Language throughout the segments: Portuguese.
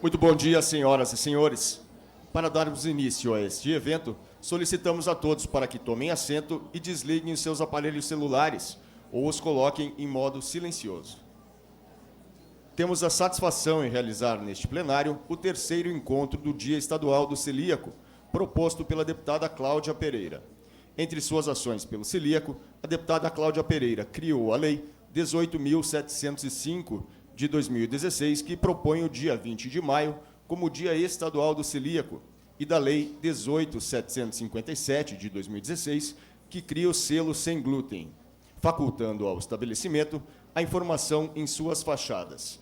Muito bom dia, senhoras e senhores. Para darmos início a este evento, solicitamos a todos para que tomem assento e desliguem os seus aparelhos celulares ou os coloquem em modo silencioso. Temos a satisfação em realizar neste plenário o terceiro encontro do Dia Estadual do Celíaco, proposto pela deputada Cláudia Pereira. Entre suas ações pelo celíaco, a deputada Cláudia Pereira criou a Lei 18.705, de 2016, que propõe o dia 20 de maio como Dia Estadual do Celíaco, e da Lei 18.757, de 2016, que cria o selo sem glúten, facultando ao estabelecimento a informação em suas fachadas.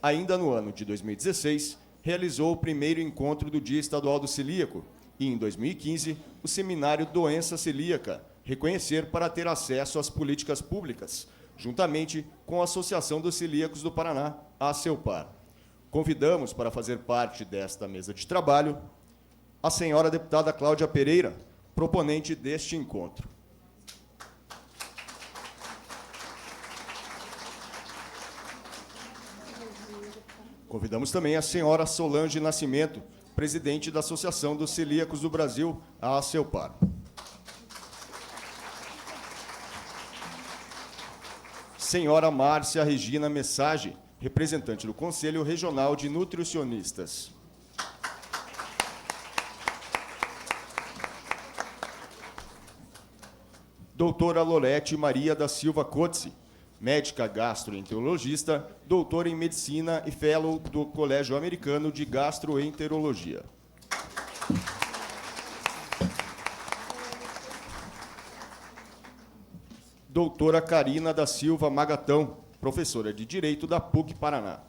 Ainda no ano de 2016, realizou o primeiro encontro do Dia Estadual do Celíaco e, em 2015, o seminário Doença Celíaca, reconhecer para ter acesso às políticas públicas, juntamente com a Associação dos Celíacos do Paraná, a ACELPAR. Convidamos para fazer parte desta mesa de trabalho a senhora deputada Cláudia Pereira, proponente deste encontro. Convidamos também a senhora Solange Nascimento, presidente da Associação dos Celíacos do Brasil, a ACELPAR. Senhora Márcia Regina Message, representante do Conselho Regional de Nutricionistas. Doutora Lorete Maria da Silva Cotze, médica gastroenterologista, doutora em medicina e fellow do Colégio Americano de Gastroenterologia. Doutora Carina da Silva Magatão, professora de Direito da PUC Paraná.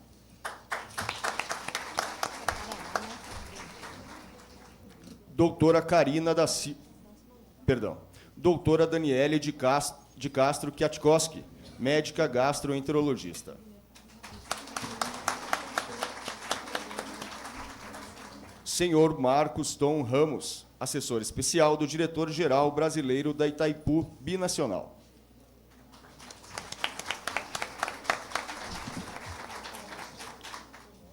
Doutora Carina da Doutora Daniele de Castro Kwiatkowski, médica gastroenterologista. Senhor Marcos Tom Ramos, assessor especial do diretor-geral brasileiro da Itaipu Binacional.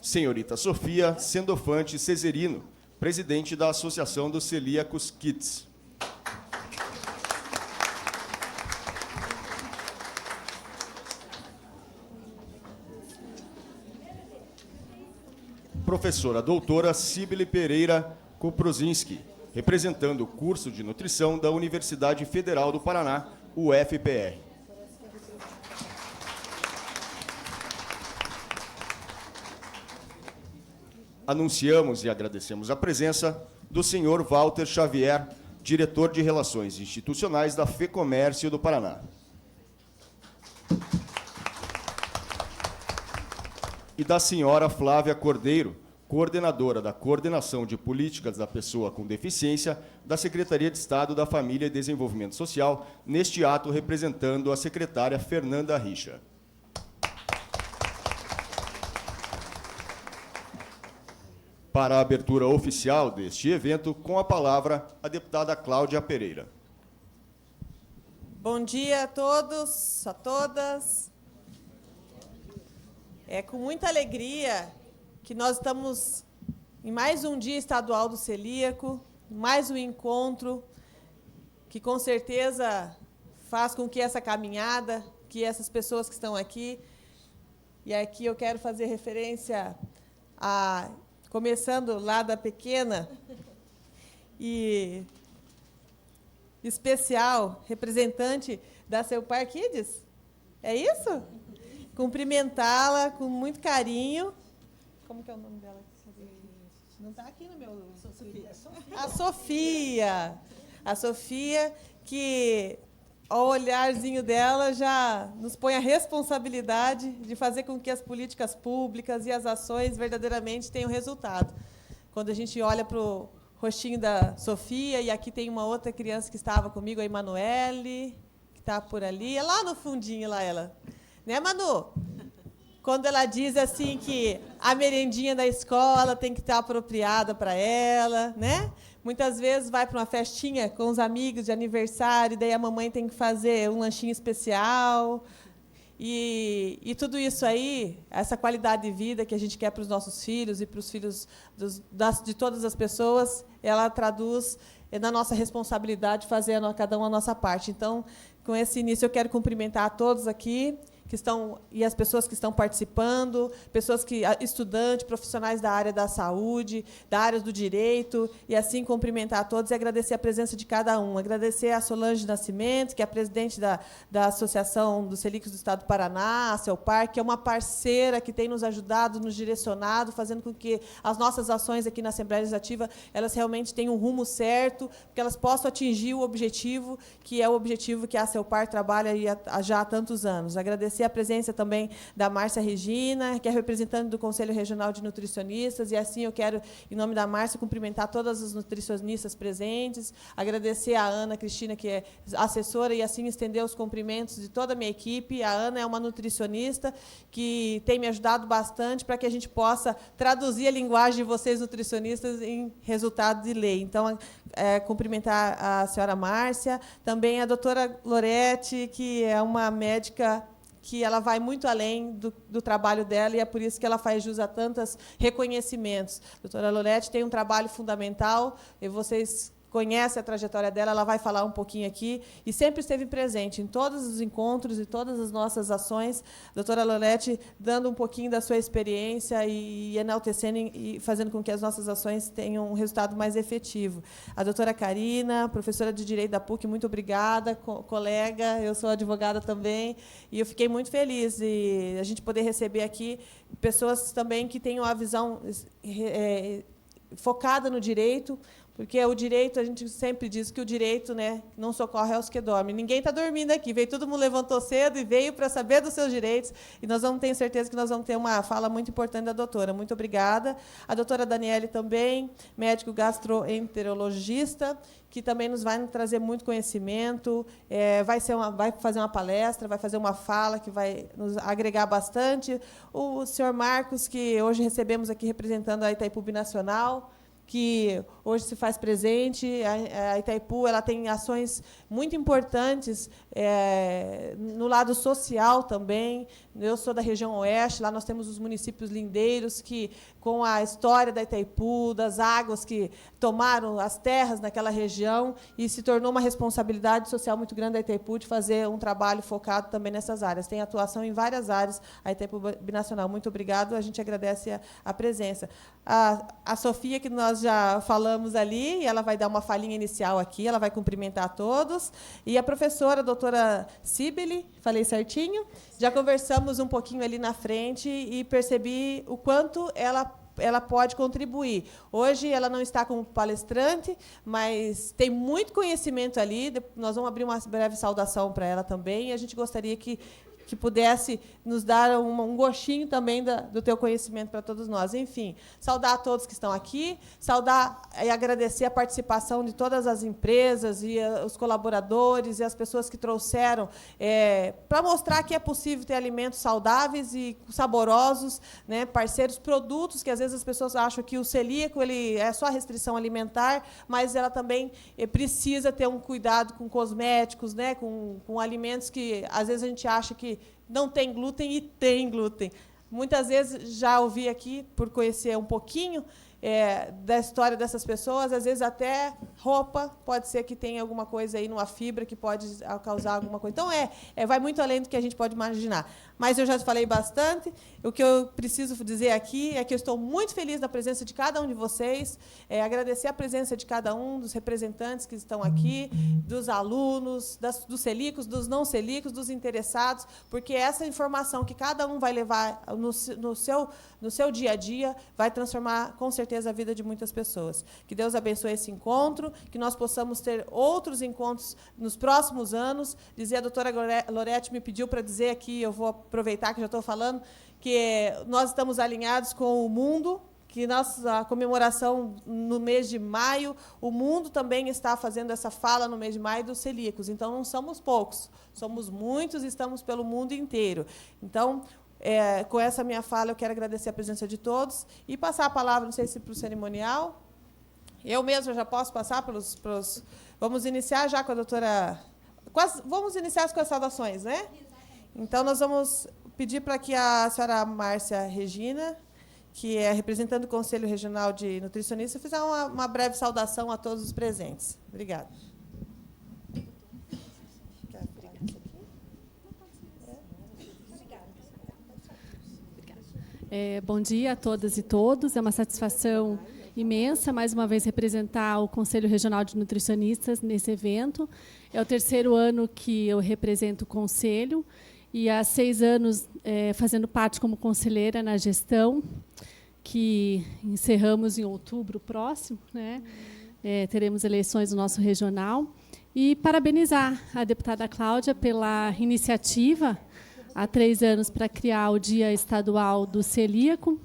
Senhorita Sofia Sendofante Cesarino, presidente da Associação dos Celíacos Kids. Professora doutora Cibele Pereira Koprozinski, representando o curso de nutrição da Universidade Federal do Paraná, UFPR. Anunciamos e agradecemos a presença do senhor Walter Xavier, diretor de Relações Institucionais da FEComércio do Paraná. E da senhora Flávia Cordeiro, coordenadora da Coordenação de Políticas da Pessoa com Deficiência da Secretaria de Estado da Família e Desenvolvimento Social, neste ato representando a secretária Fernanda Richa. Para a abertura oficial deste evento, com a palavra, a deputada Cláudia Pereira. Bom dia a todos, a todas. É com muita alegria que nós estamos em mais um Dia Estadual do Celíaco, mais um encontro que, com certeza, faz com que essa caminhada, que essas pessoas que estão aqui, e aqui eu quero fazer referência a... começando lá da pequena e especial representante da ACELPAR Kids. É isso? Cumprimentá-la com muito carinho. Como que é o nome dela? Não está aqui no meu... Sofia. A Sofia. A Sofia, que ao olharzinho dela já nos põe a responsabilidade de fazer com que as políticas públicas e as ações verdadeiramente tenham resultado. Quando a gente olha para o rostinho da Sofia, e aqui tem uma outra criança que estava comigo, a Emanuele, que está por ali, é lá no fundinho, lá ela. Né, Manu? Quando ela diz assim que a merendinha da escola tem que estar apropriada para ela, né? Muitas vezes vai para uma festinha com os amigos de aniversário, daí a mamãe tem que fazer um lanchinho especial. E tudo isso aí, essa qualidade de vida que a gente quer para os nossos filhos e para os filhos de todas as pessoas, ela traduz na nossa responsabilidade fazer cada um a nossa parte. Então, com esse início, eu quero cumprimentar a todos aqui que estão e as pessoas que estão participando, estudantes, profissionais da área da saúde, da área do direito, e assim cumprimentar a todos e agradecer a presença de cada um. Agradecer a Solange Nascimento, que é a presidente da Associação dos Celíacos do Estado do Paraná, a CELPAR, que é uma parceira que tem nos ajudado, nos direcionado, fazendo com que as nossas ações aqui na Assembleia Legislativa elas realmente tenham um rumo certo, que elas possam atingir o objetivo, que é o objetivo que a CELPAR trabalha já há tantos anos. Agradecer a presença também da Márcia Regina, que é representante do Conselho Regional de Nutricionistas, e assim eu quero, em nome da Márcia, cumprimentar todas as nutricionistas presentes, agradecer a Ana Cristina, que é assessora, e assim estender os cumprimentos de toda a minha equipe. A Ana é uma nutricionista que tem me ajudado bastante para que a gente possa traduzir a linguagem de vocês, nutricionistas, em resultado de lei. Então, cumprimentar a senhora Márcia, também a doutora Lorete, que é uma médica que ela vai muito além do trabalho dela, e é por isso que ela faz jus a tantos reconhecimentos. A doutora Lorete tem um trabalho fundamental, e vocês conhece a trajetória dela, ela vai falar um pouquinho aqui, e sempre esteve presente em todos os encontros e todas as nossas ações. A doutora Lorete dando um pouquinho da sua experiência e enaltecendo e fazendo com que as nossas ações tenham um resultado mais efetivo. A doutora Karina, professora de Direito da PUC, muito obrigada, colega, eu sou advogada também, e eu fiquei muito feliz de a gente poder receber aqui pessoas também que tenham a visão focada no direito, porque o direito, a gente sempre diz que o direito, né, não socorre aos que dormem. Ninguém está dormindo aqui. Todo mundo levantou cedo e veio para saber dos seus direitos. E nós vamos ter certeza que nós vamos ter uma fala muito importante da doutora. Muito obrigada. A doutora Daniele também, médico gastroenterologista, que também nos vai trazer muito conhecimento, vai fazer uma palestra, vai fazer uma fala que vai nos agregar bastante. O senhor Marcos, que hoje recebemos aqui representando a Itaipu Binacional, que hoje se faz presente. A Itaipu ela tem ações muito importantes no lado social também. Eu sou da região oeste, lá nós temos os municípios lindeiros, que, com a história da Itaipu, das águas que tomaram as terras naquela região, e se tornou uma responsabilidade social muito grande da Itaipu de fazer um trabalho focado também nessas áreas. Tem atuação em várias áreas, a Itaipu Binacional. Muito obrigado, a gente agradece a presença. A Sofia, que nós já falamos ali, e ela vai dar uma falinha inicial aqui, ela vai cumprimentar a todos. E a professora, a doutora Cibele, falei certinho? Já conversamos um pouquinho ali na frente e percebi o quanto ela pode contribuir. Hoje ela não está como palestrante, mas tem muito conhecimento ali. Nós vamos abrir uma breve saudação para ela também, e a gente gostaria que pudesse nos dar um gostinho também do teu conhecimento para todos nós. Enfim, saudar a todos que estão aqui, saudar e agradecer a participação de todas as empresas e os colaboradores e as pessoas que trouxeram para mostrar que é possível ter alimentos saudáveis e saborosos, né, parceiros, produtos que às vezes as pessoas acham que o celíaco ele é só restrição alimentar, mas ela também precisa ter um cuidado com cosméticos, né, com alimentos que às vezes a gente acha que não tem glúten, e tem glúten. Muitas vezes já ouvi aqui, por conhecer um pouquinho da história dessas pessoas, às vezes até roupa, pode ser que tenha alguma coisa aí numa fibra que pode causar alguma coisa. Então, vai muito além do que a gente pode imaginar. Mas eu já falei bastante. O que eu preciso dizer aqui é que eu estou muito feliz da presença de cada um de vocês, agradecer a presença de cada um dos representantes que estão aqui, dos alunos, dos celíacos, dos não celíacos, dos interessados, porque essa informação que cada um vai levar no seu dia a dia vai transformar, com certeza, a vida de muitas pessoas. Que Deus abençoe esse encontro, que nós possamos ter outros encontros nos próximos anos. A doutora Lorete me pediu para dizer aqui, eu vou aproveitar que já estou falando, que nós estamos alinhados com o mundo, que a comemoração no mês de maio, o mundo também está fazendo essa fala no mês de maio dos celíacos. Então, não somos poucos, somos muitos e estamos pelo mundo inteiro. Então, com essa minha fala, eu quero agradecer a presença de todos e passar a palavra, não sei se para o cerimonial. Eu mesma já posso passar pelos... Vamos iniciar já com a doutora... Vamos iniciar com as saudações, né? Então, nós vamos pedir para que a senhora Márcia Regina, que é representante do Conselho Regional de Nutricionistas, fizer uma breve saudação a todos os presentes. Obrigada. Bom dia a todas e todos. É uma satisfação imensa, mais uma vez, representar o Conselho Regional de Nutricionistas nesse evento. É o terceiro ano que eu represento o Conselho e há 6 anos fazendo parte como conselheira na gestão, que encerramos em outubro próximo, né? Teremos eleições no nosso regional. E parabenizar a deputada Cláudia pela iniciativa há 3 anos para criar o Dia Estadual do Celíaco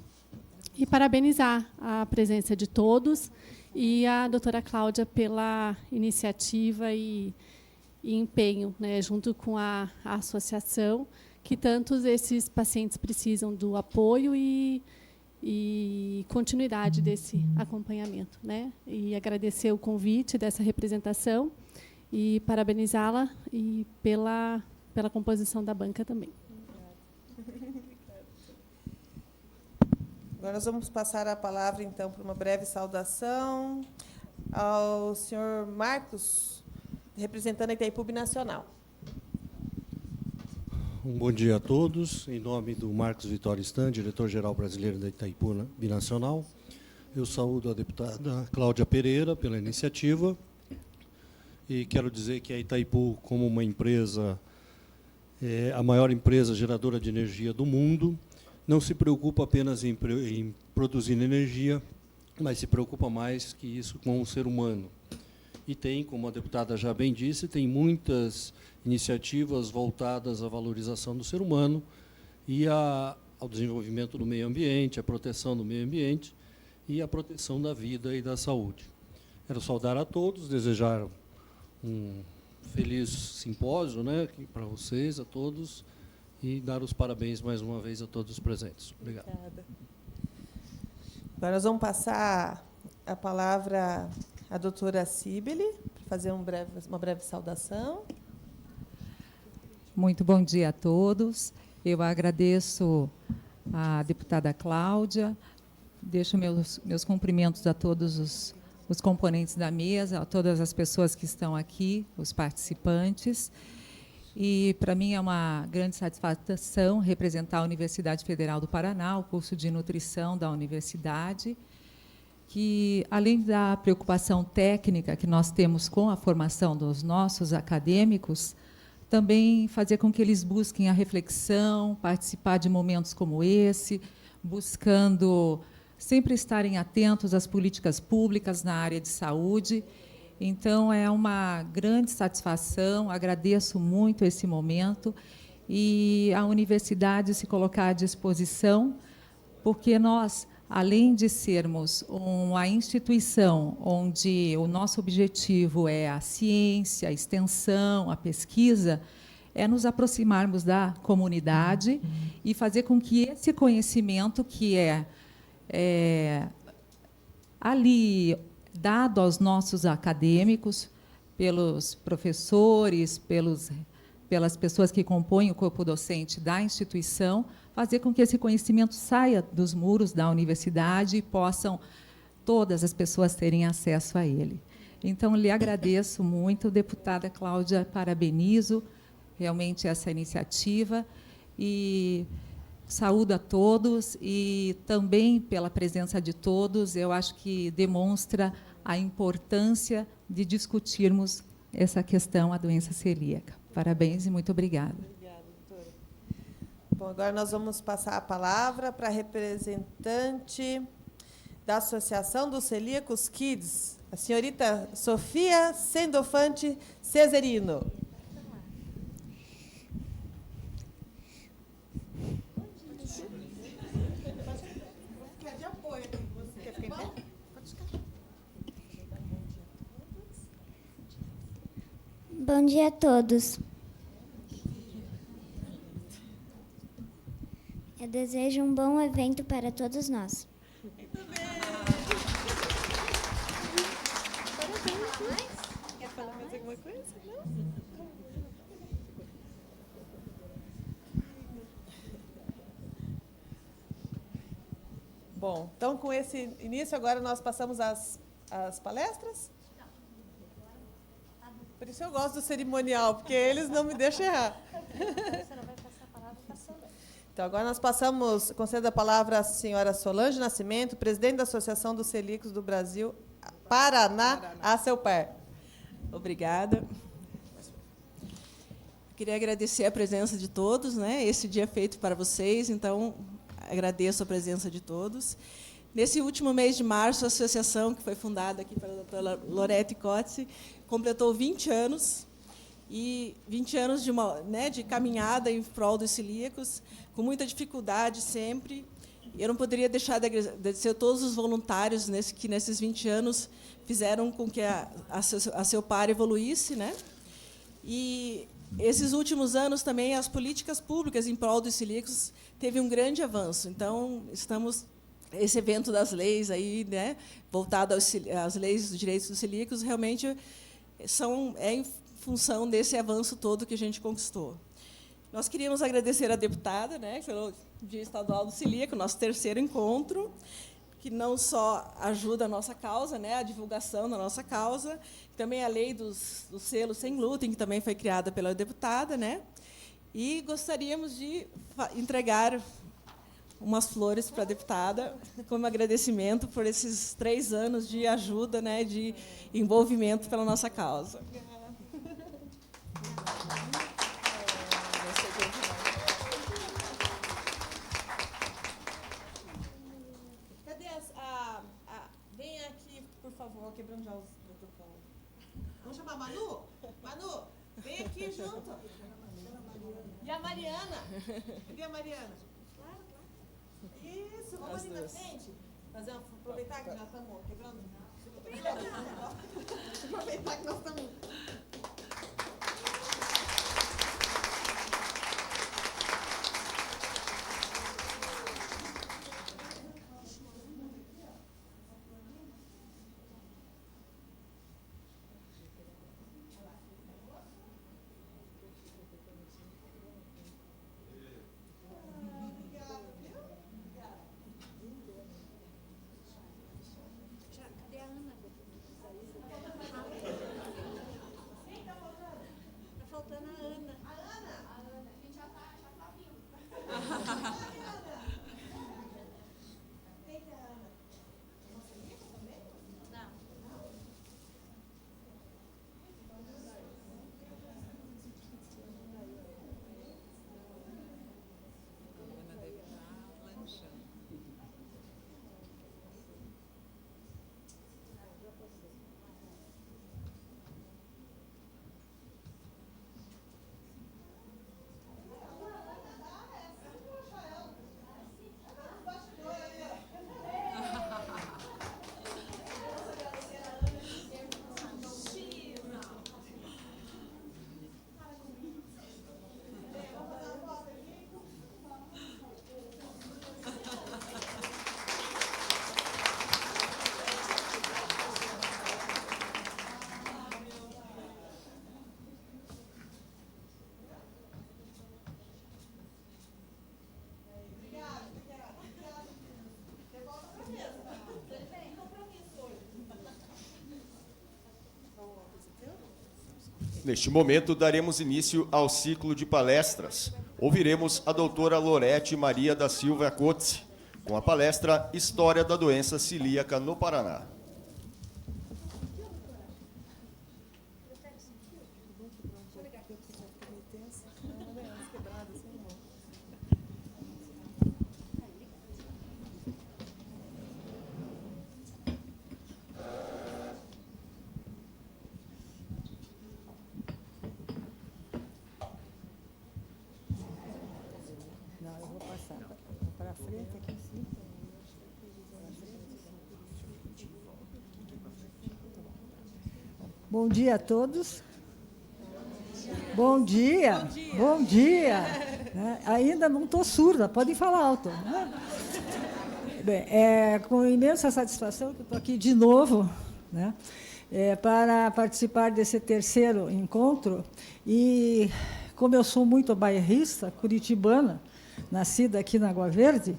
e parabenizar a presença de todos e a doutora Cláudia pela iniciativa e empenho, né, junto com a associação, que tantos esses pacientes precisam do apoio e continuidade desse acompanhamento, né? E agradecer o convite dessa representação e parabenizá-la e pela composição da banca também. Agora nós vamos passar a palavra, então, para uma breve saudação ao senhor Marcos, representando a Itaipu Binacional. Um bom dia a todos. Em nome do Marcos Vitório Stan, diretor-geral brasileiro da Itaipu Binacional, eu saúdo a deputada Cláudia Pereira pela iniciativa e quero dizer que a Itaipu, como uma empresa, a maior empresa geradora de energia do mundo, não se preocupa apenas em produzir energia, mas se preocupa mais que isso com o ser humano. E tem, como a deputada já bem disse, tem muitas iniciativas voltadas à valorização do ser humano e ao desenvolvimento do meio ambiente, à proteção do meio ambiente e à proteção da vida e da saúde. Quero saudar a todos, desejar um feliz simpósio, né, para vocês, a todos, e dar os parabéns mais uma vez a todos os presentes. Obrigado. Obrigada. Agora nós vamos passar a palavra à doutora Cibele, para fazer uma breve saudação. Muito bom dia a todos. Eu agradeço à deputada Cláudia, deixo meus cumprimentos a todos os componentes da mesa, a todas as pessoas que estão aqui, os participantes. E, para mim, é uma grande satisfação representar a Universidade Federal do Paraná, o curso de nutrição da universidade, que, além da preocupação técnica que nós temos com a formação dos nossos acadêmicos, também fazer com que eles busquem a reflexão, participar de momentos como esse, buscando sempre estarem atentos às políticas públicas na área de saúde. Então, é uma grande satisfação, agradeço muito esse momento e a universidade se colocar à disposição, porque nós, além de sermos uma instituição onde o nosso objetivo é a ciência, a extensão, a pesquisa, é nos aproximarmos da comunidade e fazer com que esse conhecimento que é ali dado aos nossos acadêmicos, pelos professores, pelas pessoas que compõem o corpo docente da instituição, fazer com que esse conhecimento saia dos muros da universidade e possam todas as pessoas terem acesso a ele. Então, lhe agradeço muito, deputada Cláudia, parabenizo realmente essa iniciativa e saúdo a todos e também pela presença de todos, eu acho que demonstra a importância de discutirmos essa questão, a doença celíaca. Parabéns e muito obrigada. Obrigada, doutora. Bom, agora nós vamos passar a palavra para a representante da Associação dos Celíacos Kids, a senhorita Sofia Sendofante Cesarino. Bom dia a todos. Eu desejo um bom evento para todos nós. Quer falar mais alguma coisa? Não? Bom, então, com esse início, agora nós passamos às palestras. Por isso eu gosto do cerimonial, porque eles não me deixam errar. Então, agora nós passamos, concedo a palavra à senhora Solange Nascimento, presidente da Associação dos Celíacos do Brasil, Paraná, a seu par. Obrigada. Queria agradecer a presença de todos, né? Esse dia é feito para vocês, então agradeço a presença de todos. Nesse último mês de março, a associação, que foi fundada aqui pela doutora Lorete Cotze, completou 20 anos, e 20 anos de caminhada em prol dos celíacos, com muita dificuldade sempre. Eu não poderia deixar de agradecer a todos os voluntários que, nesses 20 anos, fizeram com que a seu par evoluísse, né? E esses últimos anos também as políticas públicas em prol dos celíacos teve um grande avanço. Então, esse evento das leis aí, né, voltado às leis dos direitos dos celíacos, realmente é em função desse avanço todo que a gente conquistou. Nós queríamos agradecer à deputada, né, pelo Dia Estadual do Celíaco, nosso terceiro encontro, que não só ajuda a nossa causa, né, a divulgação da nossa causa, também a lei do selo sem glúten, que também foi criada pela deputada, né, e gostaríamos de entregar umas flores para a deputada, como agradecimento por esses 3 anos de ajuda, né, de envolvimento pela nossa causa. Vem aqui, por favor, quebrando já os protocolos. Vamos chamar a Manu? Manu, vem aqui junto. E a Mariana? Cadê a Mariana? Isso, vamos ali na frente. Aproveitar que nós estamos quebrando. Aproveitar que nós estamos. Neste momento, daremos início ao ciclo de palestras. Ouviremos a doutora Lorete Maria da Silva Cotze, com a palestra História da Doença Celíaca no Paraná. Bom dia a todos. Bom dia. Bom dia. Ainda não estou surda, podem falar alto. Né? Bem, é com imensa satisfação que eu estou aqui de novo, né, para participar desse terceiro encontro. E, como eu sou muito bairrista, curitibana, nascida aqui na Água Verde,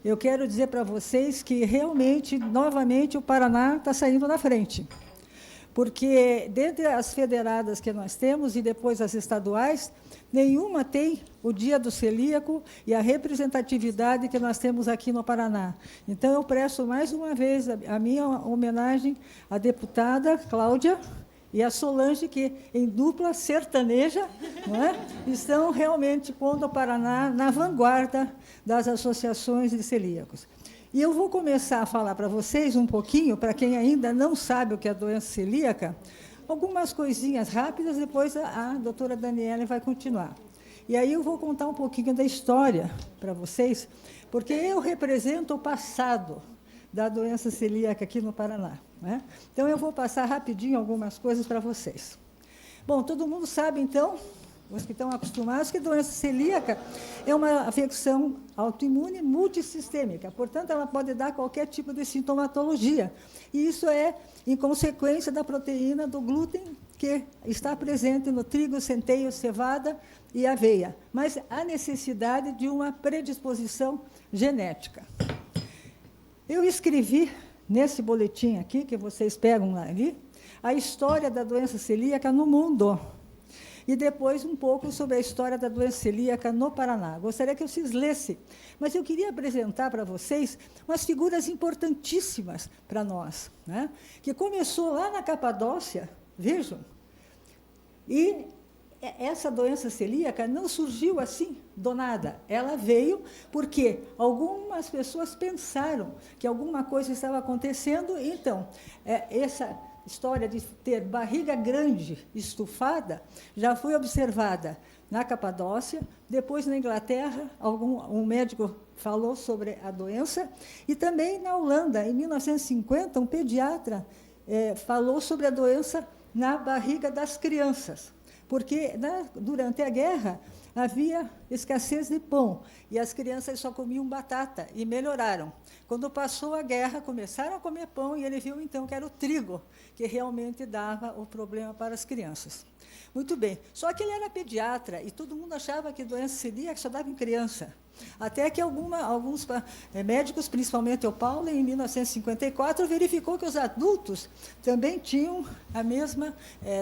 eu quero dizer para vocês que, realmente, novamente, o Paraná está saindo na frente. Porque, dentre as federadas que nós temos e depois as estaduais, nenhuma tem o Dia do Celíaco e a representatividade que nós temos aqui no Paraná. Então, eu presto mais uma vez a minha homenagem à deputada Cláudia e a Solange, que, em dupla sertaneja, não é? Estão realmente pondo o Paraná na vanguarda das associações de celíacos. E eu vou começar a falar para vocês um pouquinho, para quem ainda não sabe o que é a doença celíaca, algumas coisinhas rápidas, depois a doutora Daniele vai continuar. E aí eu vou contar um pouquinho da história para vocês, porque eu represento o passado da doença celíaca aqui no Paraná, né? Então, eu vou passar rapidinho algumas coisas para vocês. Bom, todo mundo sabe, então, os que estão acostumados, que doença celíaca é uma afecção autoimune multissistêmica. Portanto, ela pode dar qualquer tipo de sintomatologia. E isso é em consequência da proteína do glúten, que está presente no trigo, centeio, cevada e aveia. Mas há necessidade de uma predisposição genética. Eu escrevi, nesse boletim aqui, que vocês pegam ali, a história da doença celíaca no mundo. E depois um pouco sobre a história da doença celíaca no Paraná. Gostaria que vocês lessem, mas eu queria apresentar para vocês umas figuras importantíssimas para nós, né? Que começou lá na Capadócia, vejam, e essa doença celíaca não surgiu assim, do nada. Ela veio porque algumas pessoas pensaram que alguma coisa estava acontecendo, então, essa história de ter barriga grande, estufada, já foi observada na Capadócia, depois na Inglaterra, um médico falou sobre a doença, e também na Holanda, em 1950, um pediatra falou sobre a doença na barriga das crianças, porque durante a guerra havia escassez de pão, e as crianças só comiam batata, e melhoraram. Quando passou a guerra, começaram a comer pão, e ele viu, então, que era o trigo que realmente dava o problema para as crianças. Muito bem, só que ele era pediatra, e todo mundo achava que doença celíaca só dava em criança. Até que alguns médicos, principalmente o Paulo, em 1954, verificou que os adultos também tinham a mesma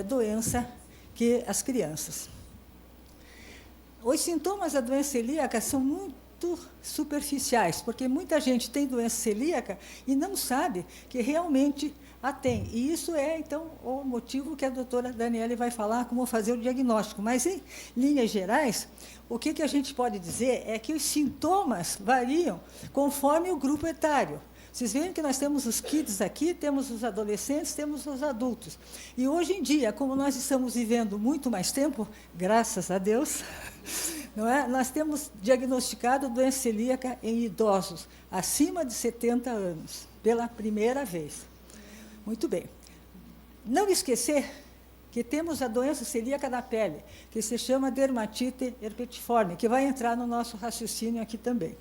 doença que as crianças. Os sintomas da doença celíaca são muito superficiais, porque muita gente tem doença celíaca e não sabe que realmente a tem. E isso é, então, o motivo que a doutora Daniele vai falar, como fazer o diagnóstico. Mas, em linhas gerais, o que a gente pode dizer é que os sintomas variam conforme o grupo etário. Vocês veem que nós temos os kids aqui, temos os adolescentes, temos os adultos. E, hoje em dia, como nós estamos vivendo muito mais tempo, graças a Deus, não é? Nós temos diagnosticado doença celíaca em idosos acima de 70 anos, pela primeira vez. Muito bem. Não esquecer que temos a doença celíaca da pele, que se chama dermatite herpetiforme, que vai entrar no nosso raciocínio aqui também.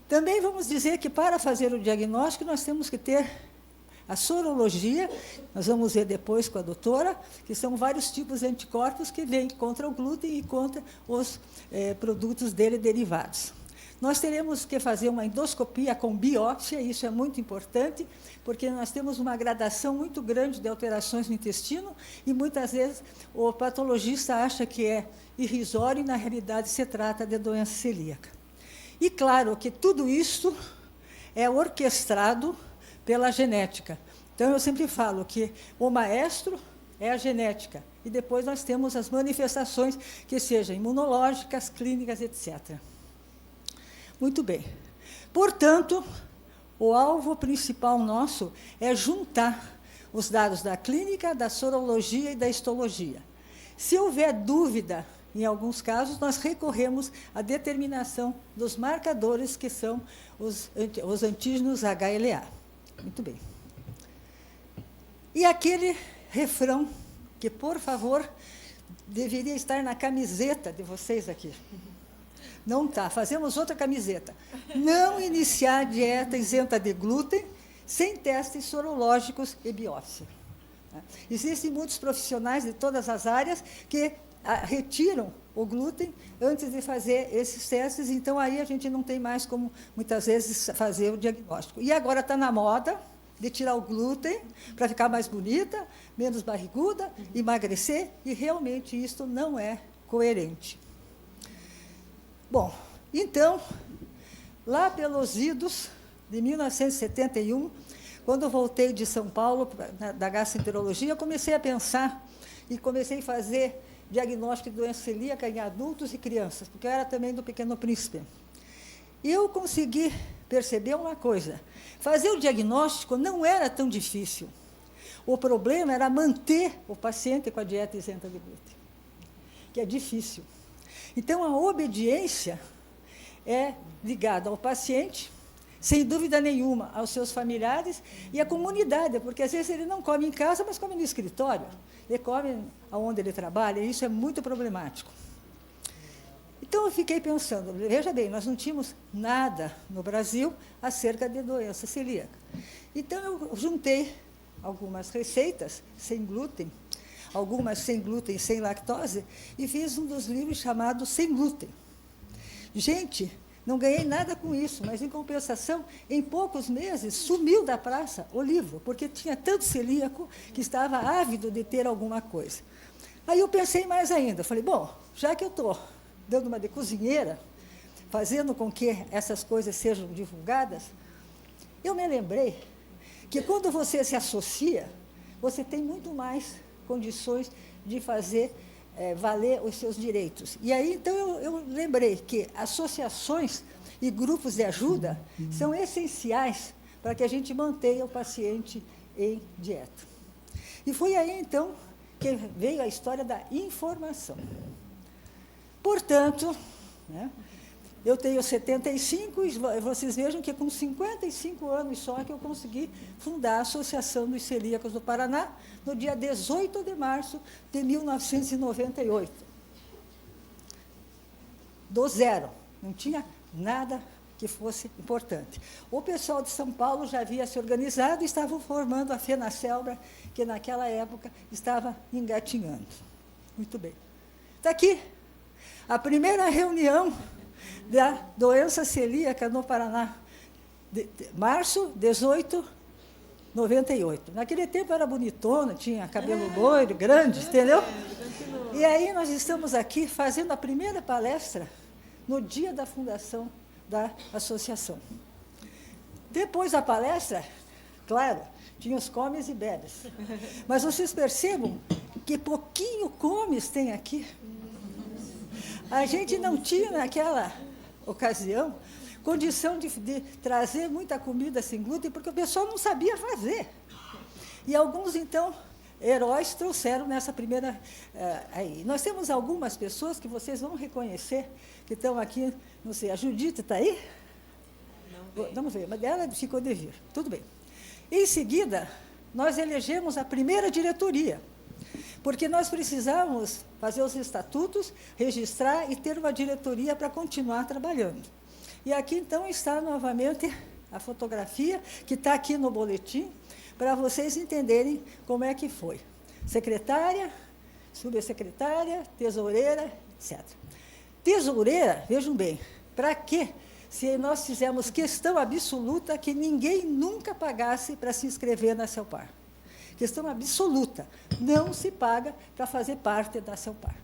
Também vamos dizer que, para fazer o diagnóstico, nós temos que ter a sorologia, nós vamos ver depois com a doutora, que são vários tipos de anticorpos que vêm contra o glúten e contra os produtos dele derivados. Nós teremos que fazer uma endoscopia com biópsia, isso é muito importante, porque nós temos uma gradação muito grande de alterações no intestino e, muitas vezes, o patologista acha que é irrisório e, na realidade, se trata de doença celíaca. E, claro, que tudo isso é orquestrado pela genética. Então, eu sempre falo que o maestro é a genética, e depois nós temos as manifestações, que sejam imunológicas, clínicas, etc. Muito bem. Portanto, o alvo principal nosso é juntar os dados da clínica, da sorologia e da histologia. Se houver dúvida, em alguns casos, nós recorremos à determinação dos marcadores, que são os antígenos HLA. Muito bem. E aquele refrão que, por favor, deveria estar na camiseta de vocês aqui. Não está. Fazemos outra camiseta. Não iniciar dieta isenta de glúten sem testes sorológicos e biópsia. Existem muitos profissionais de todas as áreas que retiram o glúten antes de fazer esses testes, então aí a gente não tem mais como, muitas vezes, fazer o diagnóstico. E agora está na moda de tirar o glúten para ficar mais bonita, menos barriguda, emagrecer, e realmente isso não é coerente. Bom, então, lá pelos idos de 1971, quando eu voltei de São Paulo, da gastroenterologia, eu comecei a pensar e comecei a fazer diagnóstico de doença celíaca em adultos e crianças, porque eu era também do Pequeno Príncipe. E eu consegui perceber uma coisa: fazer o diagnóstico não era tão difícil. O problema era manter o paciente com a dieta isenta de glúten, que é difícil. Então, a obediência é ligada ao paciente, sem dúvida nenhuma, aos seus familiares e à comunidade, porque às vezes ele não come em casa, mas come no escritório, ele come onde ele trabalha, e isso é muito problemático. Então, eu fiquei pensando, veja bem, nós não tínhamos nada no Brasil acerca de doença celíaca. Então, eu juntei algumas receitas sem glúten, algumas sem glúten e sem lactose, e fiz um dos livros chamado Sem Glúten. Gente, não ganhei nada com isso, mas, em compensação, em poucos meses, sumiu da praça o livro, porque tinha tanto celíaco que estava ávido de ter alguma coisa. Aí eu pensei mais ainda, falei, bom, já que eu estou dando uma de cozinheira, fazendo com que essas coisas sejam divulgadas, eu me lembrei que quando você se associa, você tem muito mais condições de fazer valer os seus direitos. E aí, então, eu lembrei que associações e grupos de ajuda são essenciais para que a gente mantenha o paciente em dieta. E foi aí, então, que veio a história da informação. Portanto, né, eu tenho 75, e vocês vejam que com 55 anos só que eu consegui fundar a Associação dos Celíacos do Paraná, no dia 18 de março de 1998. Do zero, não tinha nada que fosse importante. O pessoal de São Paulo já havia se organizado e estavam formando a FENACELBRA, que naquela época estava engatinhando. Muito bem. Está aqui a primeira reunião da doença celíaca no Paraná, março 18, 98. Naquele tempo era bonitona, tinha cabelo loiro, grande, entendeu? E aí nós estamos aqui fazendo a primeira palestra no dia da fundação da associação. Depois da palestra, claro, tinha os comes e bebes. Mas vocês percebam que pouquinho comes tem aqui. A gente não tinha, naquela ocasião, condição de trazer muita comida sem glúten, porque o pessoal não sabia fazer. E alguns, então, heróis trouxeram nessa primeira... aí. Nós temos algumas pessoas que vocês vão reconhecer, que estão aqui, não sei, a Judite está aí? Não veio, mas ela ficou de vir. Tudo bem. Em seguida, nós elegemos a primeira diretoria, porque nós precisávamos fazer os estatutos, registrar e ter uma diretoria para continuar trabalhando. E aqui, então, está novamente a fotografia, que está aqui no boletim, para vocês entenderem como é que foi. Secretária, subsecretária, tesoureira, etc. Tesoureira, vejam bem, para quê? Se nós fizemos questão absoluta que ninguém nunca pagasse para se inscrever na CELPAR. Questão absoluta, não se paga para fazer parte da CELPAR.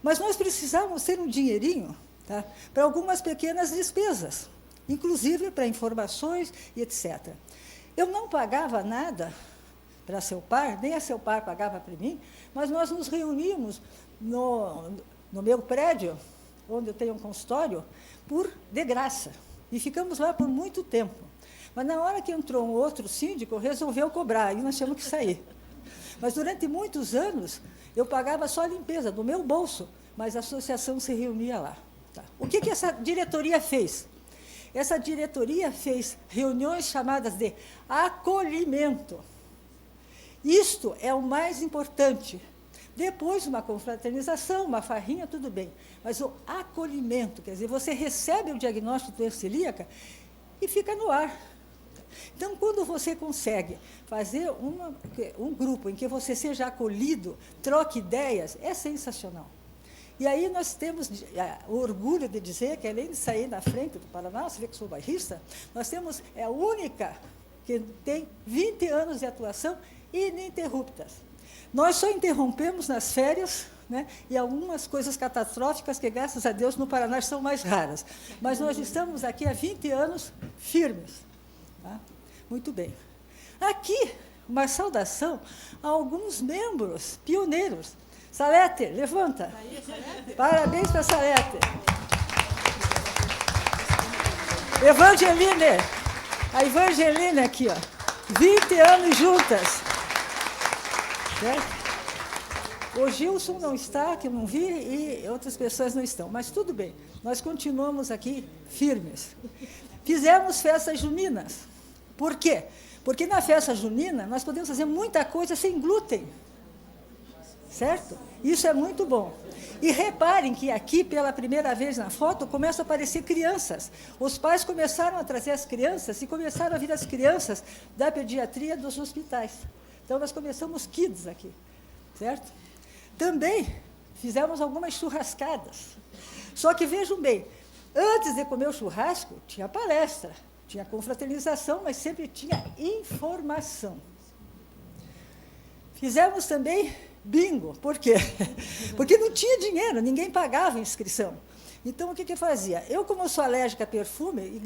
Mas nós precisávamos ter um dinheirinho, tá, para algumas pequenas despesas, inclusive para informações e etc. Eu não pagava nada para a CELPAR, nem a CELPAR pagava para mim, mas nós nos reuníamos no meu prédio, onde eu tenho um consultório, de graça. E ficamos lá por muito tempo. Mas, na hora que entrou um outro síndico, resolveu cobrar, e nós tínhamos que sair. Mas, durante muitos anos, eu pagava só a limpeza do meu bolso, mas a associação se reunia lá. Tá. O que essa diretoria fez? Essa diretoria fez reuniões chamadas de acolhimento. Isto é o mais importante. Depois, uma confraternização, uma farrinha, tudo bem. Mas o acolhimento, quer dizer, você recebe o diagnóstico de doença celíaca e fica no ar. Então, quando você consegue fazer um grupo em que você seja acolhido, troque ideias, é sensacional. E aí nós temos o orgulho de dizer que, além de sair na frente do Paraná, você vê que sou bairrista, nós temos, é a única que tem 20 anos de atuação ininterruptas. Nós só interrompemos nas férias, né, e algumas coisas catastróficas que, graças a Deus, no Paraná são mais raras. Mas nós estamos aqui há 20 anos firmes. Tá? Muito bem. Aqui, uma saudação a alguns membros pioneiros. Salete, levanta. Parabéns para a Salete. Evangeline, a Evangeline aqui, ó, 20 anos juntas. Certo? O Gilson não está, que eu não vi, e outras pessoas não estão. Mas tudo bem, nós continuamos aqui firmes. Fizemos festas juninas. Por quê? Porque na festa junina nós podemos fazer muita coisa sem glúten. Certo? Isso é muito bom. E reparem que aqui, pela primeira vez na foto, começam a aparecer crianças. Os pais começaram a trazer as crianças e começaram a vir as crianças da pediatria dos hospitais. Então, nós começamos kids aqui. Certo? Também fizemos algumas churrascadas. Só que, vejam bem, antes de comer o churrasco, tinha palestra, tinha confraternização, mas sempre tinha informação. Fizemos também bingo. Por quê? Porque não tinha dinheiro, ninguém pagava a inscrição. Então, o que eu fazia? Eu, como sou alérgica a perfume, e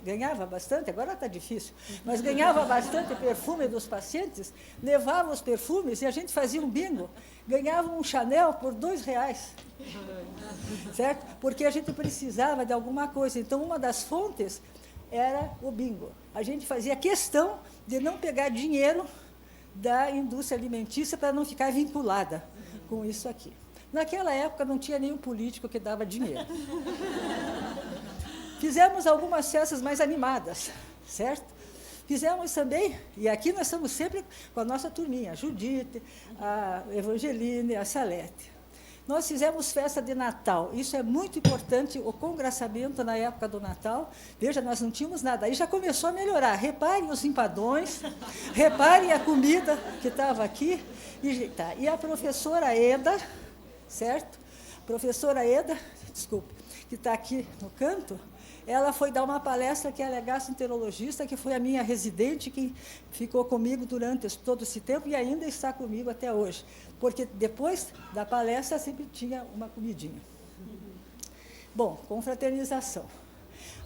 ganhava bastante, agora está difícil, mas ganhava bastante perfume dos pacientes, levava os perfumes e a gente fazia um bingo. Ganhava um Chanel por R$2, certo? Porque a gente precisava de alguma coisa. Então, uma das fontes era o bingo. A gente fazia questão de não pegar dinheiro da indústria alimentícia para não ficar vinculada com isso aqui. Naquela época, não tinha nenhum político que dava dinheiro. Fizemos algumas festas mais animadas, certo? Fizemos também, e aqui nós estamos sempre com a nossa turminha, a Judite, a Evangeline, a Salete. Nós fizemos festa de Natal, isso é muito importante, o congraçamento na época do Natal. Veja, nós não tínhamos nada, aí já começou a melhorar. Reparem os empadões, reparem a comida que estava aqui. E a professora Eda, certo? Professora Eda, desculpe, que está aqui no canto, ela foi dar uma palestra que ela é gastroenterologista, que foi a minha residente, que ficou comigo durante todo esse tempo e ainda está comigo até hoje. Porque depois da palestra sempre tinha uma comidinha. Bom, confraternização.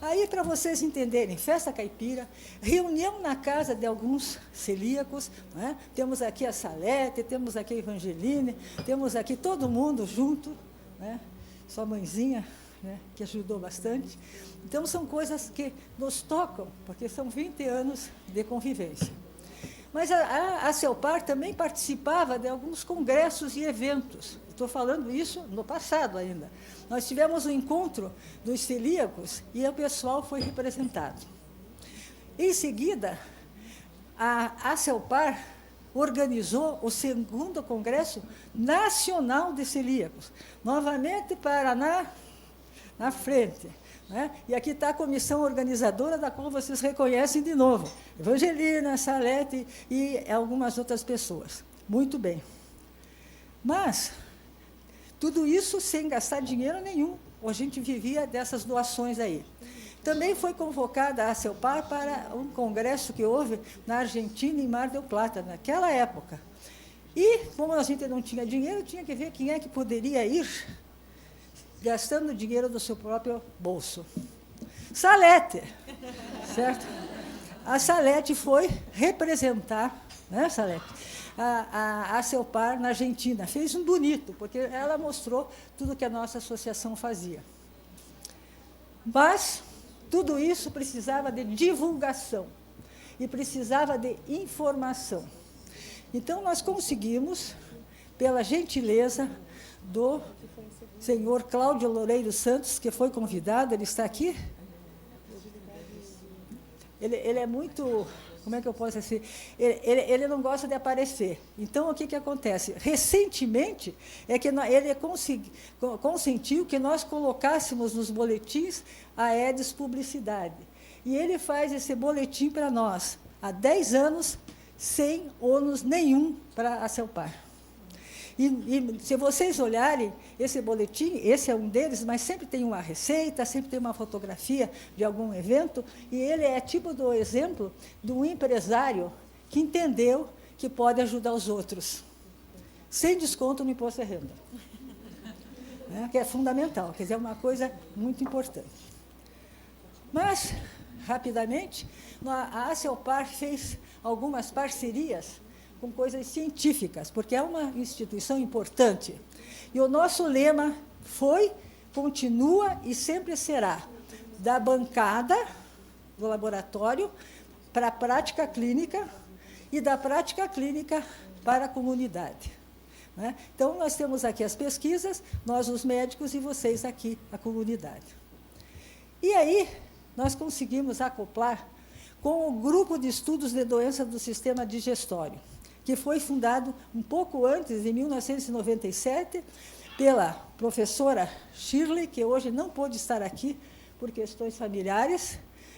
Aí, para vocês entenderem, festa caipira, reunião na casa de alguns celíacos, né? Temos aqui a Salete, temos aqui a Evangeline, temos aqui todo mundo junto, né? Sua mãezinha, né? Que ajudou bastante. Então, são coisas que nos tocam, porque são 20 anos de convivência. Mas a CELPAR também participava de alguns congressos e eventos. Estou falando isso no passado ainda. Nós tivemos um encontro dos celíacos e o pessoal foi representado. Em seguida, a CELPAR organizou o 2º Congresso Nacional de Celíacos. Novamente, Paraná na frente. Né? E aqui está a comissão organizadora, da qual vocês reconhecem de novo. Evangelina, Salete e algumas outras pessoas. Muito bem. Mas, tudo isso sem gastar dinheiro nenhum. A gente vivia dessas doações aí. Também foi convocada a CELPAR para um congresso que houve na Argentina, em Mar del Plata, naquela época. E, como a gente não tinha dinheiro, tinha que ver quem é que poderia ir gastando dinheiro do seu próprio bolso. Salete, certo? A Salete foi representar, né, Salete, a CELPAR na Argentina. Fez um bonito, porque ela mostrou tudo que a nossa associação fazia. Mas tudo isso precisava de divulgação e precisava de informação. Então, nós conseguimos, pela gentileza do senhor Cláudio Loureiro Santos, que foi convidado, ele está aqui. Ele é muito, como é que eu posso dizer? Ele não gosta de aparecer. Então, o que acontece? Recentemente, é que ele consentiu que nós colocássemos nos boletins a Edis Publicidade. E ele faz esse boletim para nós, há 10 anos, sem ônus nenhum para a CELPAR. E se vocês olharem, esse boletim, esse é um deles, mas sempre tem uma receita, sempre tem uma fotografia de algum evento, e ele é tipo do exemplo de um empresário que entendeu que pode ajudar os outros, sem desconto no imposto de renda. Que é fundamental, quer dizer, é uma coisa muito importante. Mas, rapidamente, a ACELPAR fez algumas parcerias com coisas científicas, porque é uma instituição importante. E o nosso lema foi, continua e sempre será, da bancada do laboratório para a prática clínica e da prática clínica para a comunidade. Então, nós temos aqui as pesquisas, nós os médicos e vocês aqui, a comunidade. E aí, nós conseguimos acoplar com o Grupo de Estudos de Doenças do Sistema Digestório, que foi fundado um pouco antes, em 1997, pela professora Shirley, que hoje não pôde estar aqui por questões familiares,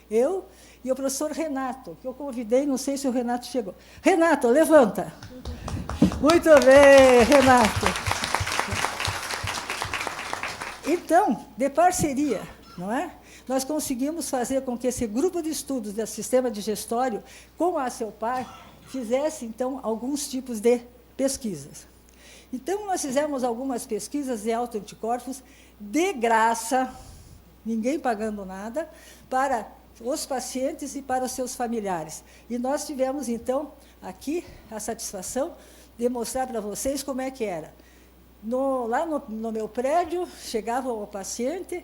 eu e o professor Renato, que eu convidei, não sei se o Renato chegou. Renato, levanta. Muito bem, Renato. Então, de parceria, não é? Nós conseguimos fazer com que esse grupo de estudos do sistema digestório, com a ACELPAR, fizesse, então, alguns tipos de pesquisas. Então, nós fizemos algumas pesquisas de autoanticorpos de graça, ninguém pagando nada, para os pacientes e para os seus familiares. E nós tivemos, então, aqui a satisfação de mostrar para vocês como é que era. Lá no meu prédio, chegava o paciente,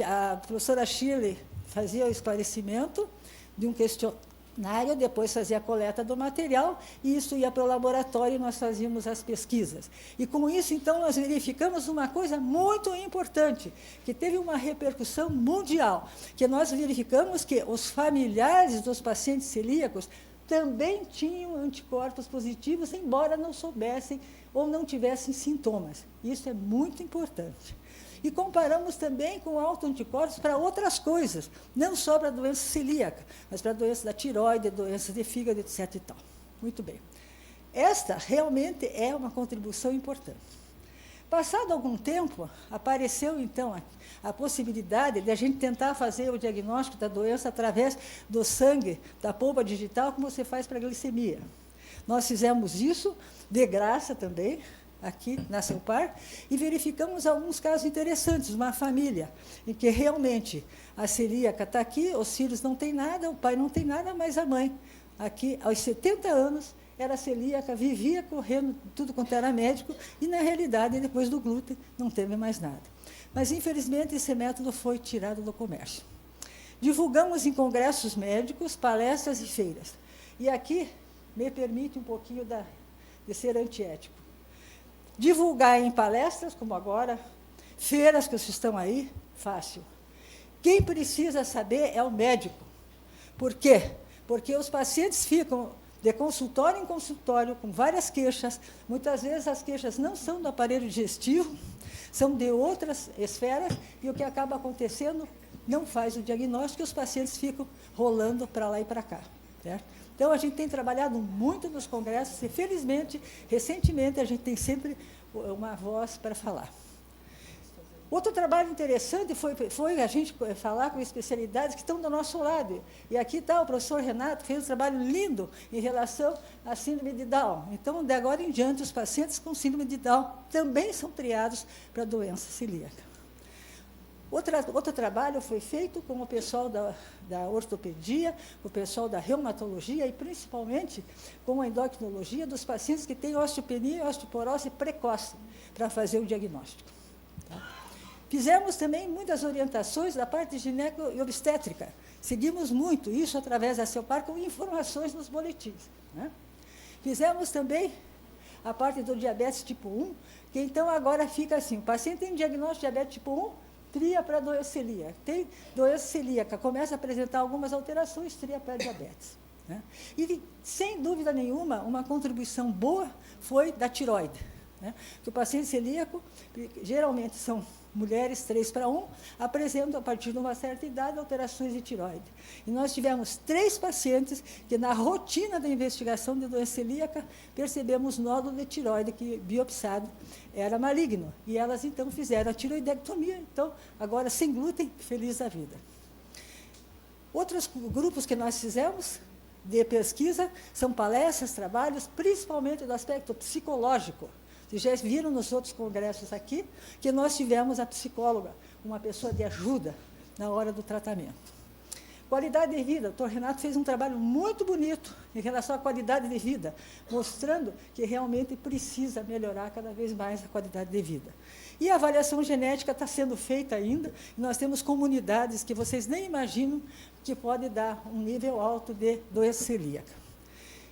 a professora Shirley fazia o esclarecimento de um questionário, depois fazia a coleta do material, e isso ia para o laboratório e nós fazíamos as pesquisas. E com isso, então, nós verificamos uma coisa muito importante, que teve uma repercussão mundial, que nós verificamos que os familiares dos pacientes celíacos também tinham anticorpos positivos, embora não soubessem ou não tivessem sintomas. Isso é muito importante. E comparamos também com autoanticorpos para outras coisas, não só para a doença celíaca, mas para a doença da tireoide, doenças de fígado, etc. e tal. Muito bem. Esta realmente é uma contribuição importante. Passado algum tempo, apareceu, então, a possibilidade de a gente tentar fazer o diagnóstico da doença através do sangue, da polpa digital, como você faz para a glicemia. Nós fizemos isso de graça também, aqui na ACELPAR, e verificamos alguns casos interessantes. Uma família em que realmente a celíaca está aqui, os filhos não têm nada, o pai não tem nada, mas a mãe, aqui, aos 70 anos, era celíaca, vivia correndo tudo quanto era médico, e, na realidade, depois do glúten, não teve mais nada. Mas, infelizmente, esse método foi tirado do comércio. Divulgamos em congressos médicos, palestras e feiras. E aqui, me permite um pouquinho de ser antiético. Divulgar em palestras, como agora, feiras que estão aí, fácil. Quem precisa saber é o médico. Por quê? Porque os pacientes ficam de consultório em consultório, com várias queixas. Muitas vezes as queixas não são do aparelho digestivo, são de outras esferas, e o que acaba acontecendo não faz o diagnóstico, e os pacientes ficam rolando para lá e para cá. Certo? Então, a gente tem trabalhado muito nos congressos, e, felizmente, recentemente, a gente tem sempre uma voz para falar. Outro trabalho interessante foi a gente falar com especialidades que estão do nosso lado. E aqui está o professor Renato, que fez um trabalho lindo em relação à síndrome de Down. Então, de agora em diante, os pacientes com síndrome de Down também são triados para a doença celíaca. Outro trabalho foi feito com o pessoal da ortopedia, com o pessoal da reumatologia e, principalmente, com a endocrinologia dos pacientes que têm osteopenia e osteoporose precoce, para fazer o diagnóstico. Tá? Fizemos também muitas orientações da parte de gineco e obstétrica. Seguimos muito isso através da ACELPAR com informações nos boletins. Né? Fizemos também a parte do diabetes tipo 1, que então agora fica assim, o paciente tem diagnóstico de diabetes tipo 1, tria para doença celíaca. Tem doença celíaca, começa a apresentar algumas alterações, tria para diabetes. Né? E, sem dúvida nenhuma, uma contribuição boa foi da tireoide. né? Que o paciente celíaco, geralmente são mulheres 3:1, apresentam, a partir de uma certa idade, alterações de tireoide. E nós tivemos 3 pacientes que, na rotina da investigação de doença celíaca, percebemos nódulo de tireoide que, biopsiado, era maligno. E elas, então, fizeram a tireoidectomia. Então, agora, sem glúten, feliz da vida. Outros grupos que nós fizemos de pesquisa são palestras, trabalhos, principalmente do aspecto psicológico. Vocês já viram nos outros congressos aqui que nós tivemos a psicóloga, uma pessoa de ajuda na hora do tratamento. Qualidade de vida. O Dr. Renato fez um trabalho muito bonito em relação à qualidade de vida, mostrando que realmente precisa melhorar cada vez mais a qualidade de vida. E a avaliação genética está sendo feita ainda, e nós temos comunidades que vocês nem imaginam que pode dar um nível alto de doença celíaca.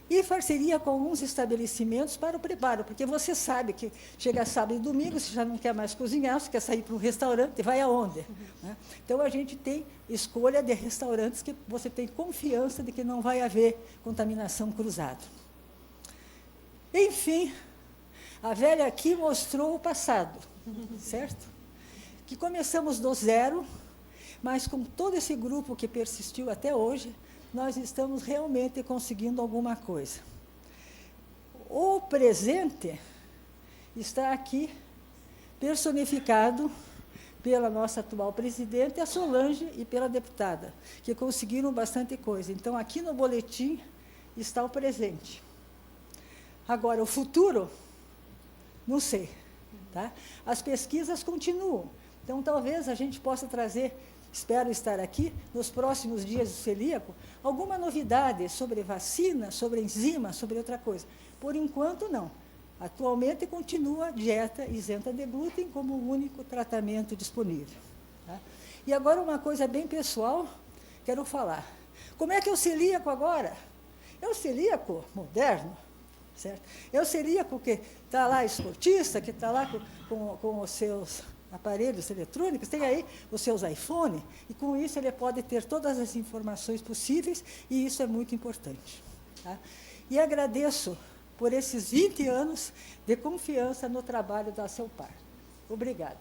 E parceria com alguns estabelecimentos para o preparo, porque você sabe que chega sábado e domingo, você já não quer mais cozinhar, você quer sair para um restaurante, vai aonde? Né? Então, a gente tem escolha de restaurantes que você tem confiança de que não vai haver contaminação cruzada. Enfim, a velha aqui mostrou o passado, certo? Que começamos do zero, mas com todo esse grupo que persistiu até hoje, nós estamos realmente conseguindo alguma coisa. O presente está aqui personificado pela nossa atual presidente, a Solange, e pela deputada, que conseguiram bastante coisa. Então, aqui no boletim está o presente. Agora, o futuro, não sei. Tá? As pesquisas continuam. Então, talvez a gente possa trazer, espero estar aqui, nos próximos dias do celíaco, alguma novidade sobre vacina, sobre enzima, sobre outra coisa. Por enquanto, não. Atualmente, continua a dieta isenta de glúten como o único tratamento disponível. Tá? E agora, uma coisa bem pessoal, quero falar. Como é que é o celíaco agora? É o celíaco moderno, certo? É o celíaco que está lá esportista, que está lá com os seus aparelhos eletrônicos, tem aí os seus iPhone, e com isso ele pode ter todas as informações possíveis, e isso é muito importante. Tá? E agradeço por esses 20 anos de confiança no trabalho da CELPAR. Obrigada.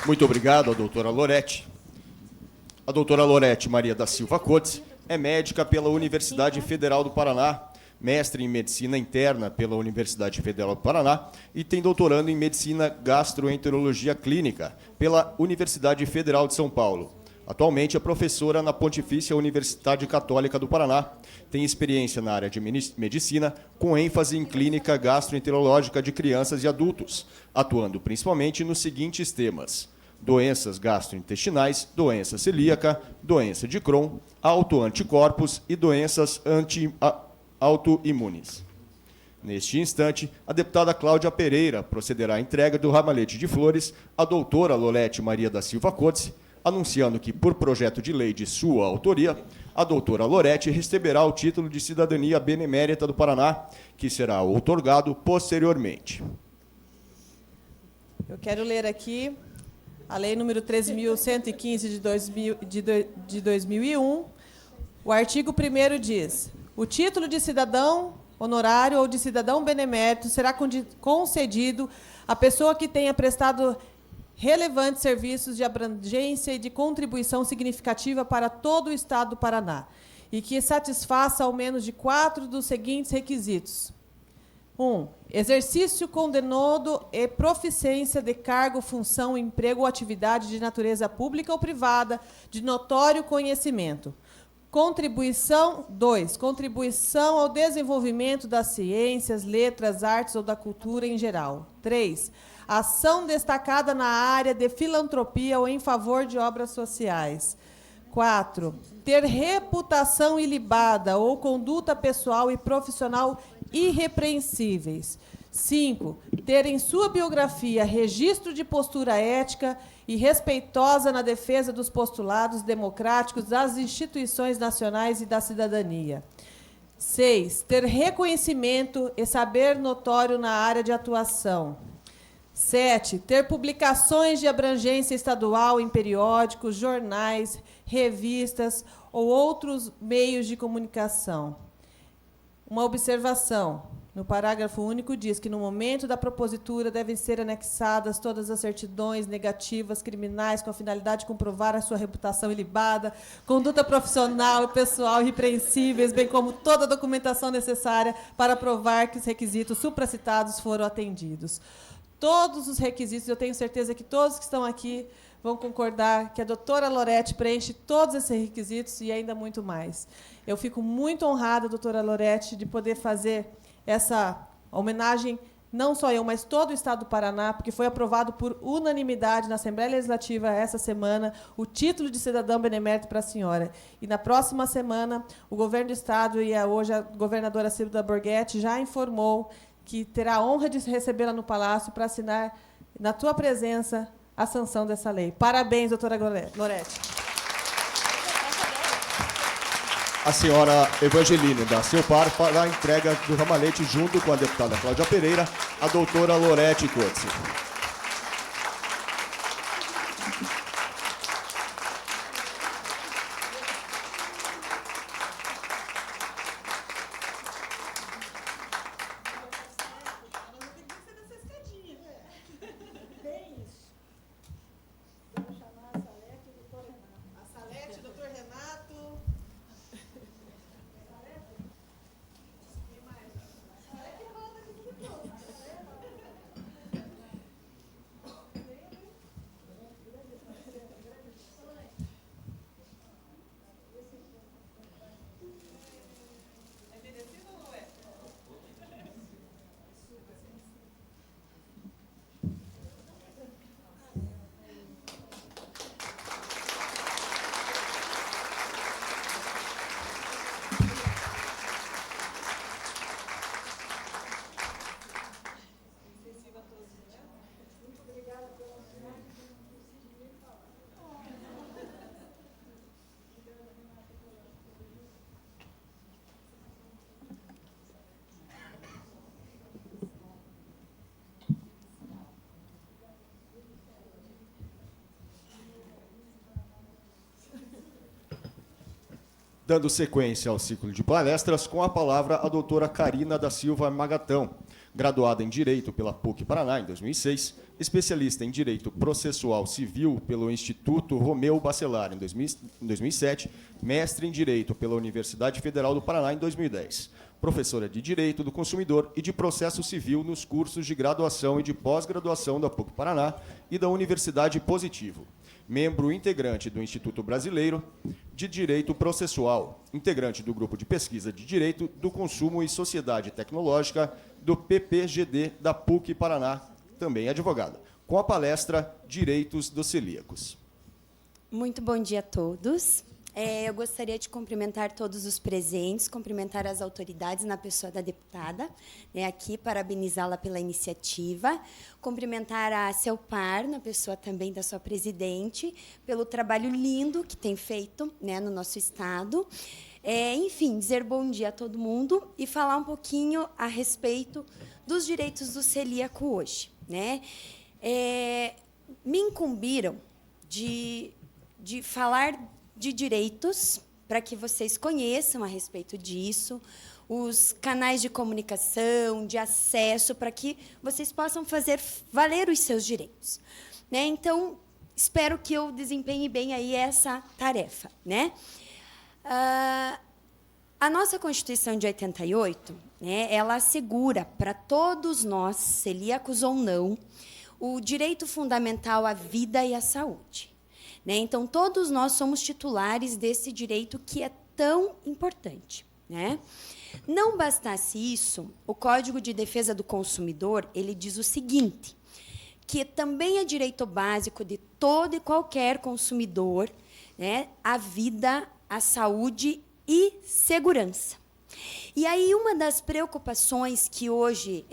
Muito obrigado à doutora Lorete. A doutora Lorete Maria da Silva Cotes é médica pela Universidade Federal do Paraná, mestre em Medicina Interna pela Universidade Federal do Paraná e tem doutorando em Medicina Gastroenterologia Clínica pela Universidade Federal de São Paulo. Atualmente é professora na Pontifícia Universidade Católica do Paraná. Tem experiência na área de medicina, com ênfase em clínica gastroenterológica de crianças e adultos, atuando principalmente nos seguintes temas: doenças gastrointestinais, doença celíaca, doença de Crohn, autoanticorpos e doenças autoimunes. Neste instante, a deputada Cláudia Pereira procederá à entrega do ramalhete de flores à doutora Lorete Maria da Silva Cotes, anunciando que, por projeto de lei de sua autoria, a doutora Lorete receberá o título de cidadania benemérita do Paraná, que será outorgado posteriormente. Eu quero ler aqui a Lei número 13.115 de 2001. O artigo 1º diz: o título de cidadão honorário ou de cidadão benemérito será concedido à pessoa que tenha prestado relevantes serviços de abrangência e de contribuição significativa para todo o Estado do Paraná e que satisfaça ao menos de 4 dos seguintes requisitos. 1. Exercício com denodo e proficiência de cargo, função, emprego ou atividade de natureza pública ou privada de notório conhecimento. Contribuição. 2. Contribuição ao desenvolvimento das ciências, letras, artes ou da cultura em geral. 3. Ação destacada na área de filantropia ou em favor de obras sociais. 4. Ter reputação ilibada ou conduta pessoal e profissional irrepreensíveis. 5. Ter em sua biografia registro de postura ética e respeitosa na defesa dos postulados democráticos das instituições nacionais e da cidadania. 6. Ter reconhecimento e saber notório na área de atuação. 7. Ter publicações de abrangência estadual em periódicos, jornais, revistas ou outros meios de comunicação. Uma observação. No parágrafo único diz que, no momento da propositura, devem ser anexadas todas as certidões negativas criminais com a finalidade de comprovar a sua reputação ilibada, conduta profissional e pessoal irrepreensíveis, bem como toda a documentação necessária para provar que os requisitos supracitados foram atendidos. Todos os requisitos, eu tenho certeza que todos que estão aqui vão concordar que a doutora Lorete preenche todos esses requisitos e ainda muito mais. Eu fico muito honrada, doutora Lorete, de poder fazer essa homenagem, não só eu, mas todo o Estado do Paraná, porque foi aprovado por unanimidade na Assembleia Legislativa essa semana o título de cidadão benemérito para a senhora. E na próxima semana, o governo do Estado e hoje a governadora Cida Borghetti já informou que terá a honra de recebê-la no Palácio para assinar, na tua presença, a sanção dessa lei. Parabéns, doutora Lorete. A senhora Evangeline dá seu par para a entrega do ramalhete junto com a deputada Cláudia Pereira, a doutora Lorete Cotze. Dando sequência ao ciclo de palestras, com a palavra a doutora Carina da Silva Magatão, graduada em Direito pela PUC Paraná em 2006, especialista em Direito Processual Civil pelo Instituto Romeu Bacelar em 2007, mestre em Direito pela Universidade Federal do Paraná em 2010, professora de Direito do Consumidor e de Processo Civil nos cursos de graduação e de pós-graduação da PUC Paraná e da Universidade Positivo. Membro integrante do Instituto Brasileiro de Direito Processual, integrante do Grupo de Pesquisa de Direito do Consumo e Sociedade Tecnológica do PPGD da PUC Paraná, também advogada, com a palestra Direitos dos Celíacos. Muito bom dia a todos. Eu gostaria de cumprimentar todos os presentes, cumprimentar as autoridades na pessoa da deputada, aqui, parabenizá-la pela iniciativa, cumprimentar a seu par, na pessoa também da sua presidente, pelo trabalho lindo que tem feito, no nosso Estado. Enfim, dizer bom dia a todo mundo e falar um pouquinho a respeito dos direitos do celíaco hoje. Me incumbiram de falar de direitos, para que vocês conheçam a respeito disso, os canais de comunicação, de acesso, para que vocês possam fazer valer os seus direitos. Então, espero que eu desempenhe bem aí essa tarefa. A nossa Constituição de 88, ela assegura para todos nós, celíacos ou não, o direito fundamental à vida e à saúde. Então, todos nós somos titulares desse direito que é tão importante. Não bastasse isso, o Código de Defesa do Consumidor ele diz o seguinte, que também é direito básico de todo e qualquer consumidor, a vida, a saúde e segurança. E aí, uma das preocupações que hoje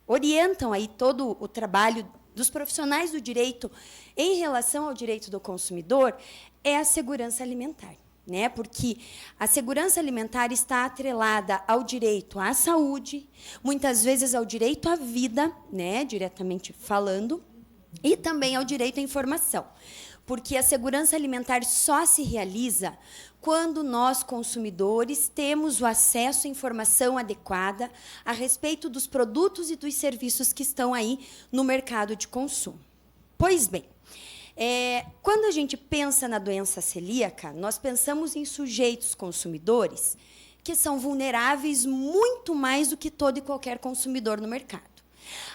orientam aí todo o trabalho dos profissionais do direito em relação ao direito do consumidor é a segurança alimentar. né? Porque a segurança alimentar está atrelada ao direito à saúde, muitas vezes ao direito à vida, né? Diretamente falando, e também ao direito à informação. Porque a segurança alimentar só se realiza quando nós, consumidores, temos o acesso à informação adequada a respeito dos produtos e dos serviços que estão aí no mercado de consumo. Pois bem, quando a gente pensa na doença celíaca, nós pensamos em sujeitos consumidores que são vulneráveis muito mais do que todo e qualquer consumidor no mercado.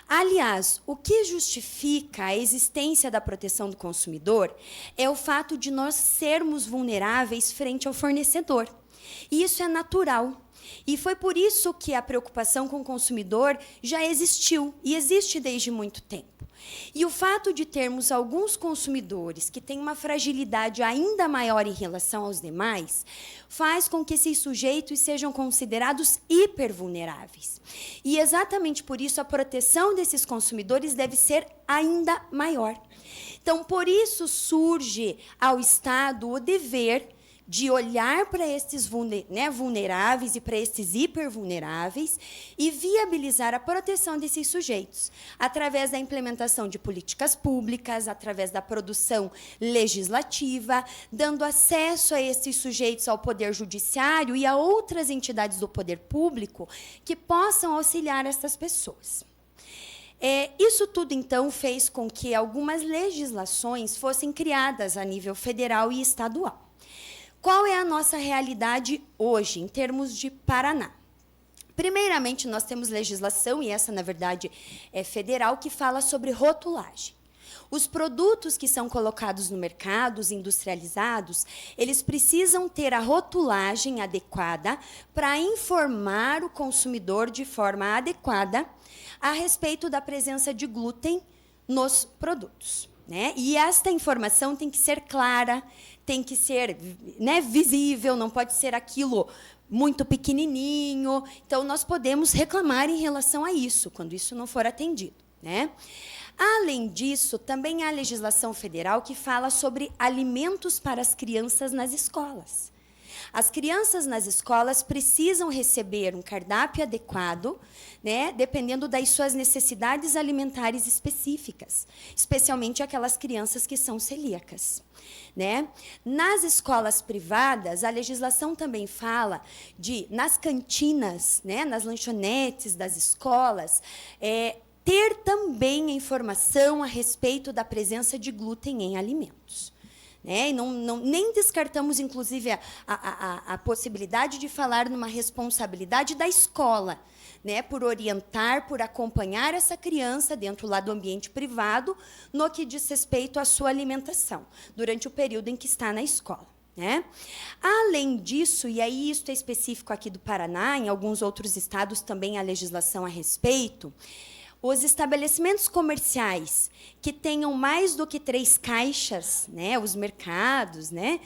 Aliás, o que justifica a existência da proteção do consumidor é o fato de nós sermos vulneráveis frente ao fornecedor. E isso é natural. E foi por isso que a preocupação com o consumidor já existiu e existe desde muito tempo. E o fato de termos alguns consumidores que têm uma fragilidade ainda maior em relação aos demais faz com que esses sujeitos sejam considerados hipervulneráveis. E exatamente por isso a proteção desses consumidores deve ser ainda maior. Então, por isso surge ao Estado o dever de olhar para esses vulneráveis e para esses hipervulneráveis e viabilizar a proteção desses sujeitos, através da implementação de políticas públicas, através da produção legislativa, dando acesso a esses sujeitos ao Poder Judiciário e a outras entidades do poder público que possam auxiliar essas pessoas. Isso tudo, então, fez com que algumas legislações fossem criadas a nível federal e estadual. Qual é a nossa realidade hoje, em termos de Paraná? Primeiramente, nós temos legislação, e essa, na verdade, é federal, que fala sobre rotulagem. Os produtos que são colocados no mercado, os industrializados, eles precisam ter a rotulagem adequada para informar o consumidor de forma adequada a respeito da presença de glúten nos produtos, né? E esta informação tem que ser clara, tem que ser, né, visível, não pode ser aquilo muito pequenininho. Então, nós podemos reclamar em relação a isso, quando isso não for atendido, né? Além disso, também há a legislação federal que fala sobre alimentos para as crianças nas escolas. As crianças nas escolas precisam receber um cardápio adequado, né, dependendo das suas necessidades alimentares específicas, especialmente aquelas crianças que são celíacas, né? Nas escolas privadas, a legislação também fala de, nas cantinas, né, nas lanchonetes das escolas, ter também a informação a respeito da presença de glúten em alimentos. E nem descartamos, inclusive, a possibilidade de falar numa responsabilidade da escola, né, por orientar, por acompanhar essa criança dentro lá do ambiente privado, no que diz respeito à sua alimentação, durante o período em que está na escola, né? Além disso, e aí isso é específico aqui do Paraná, em alguns outros estados também há legislação a respeito, os estabelecimentos comerciais que tenham mais do que 3 caixas, né, os mercados, né,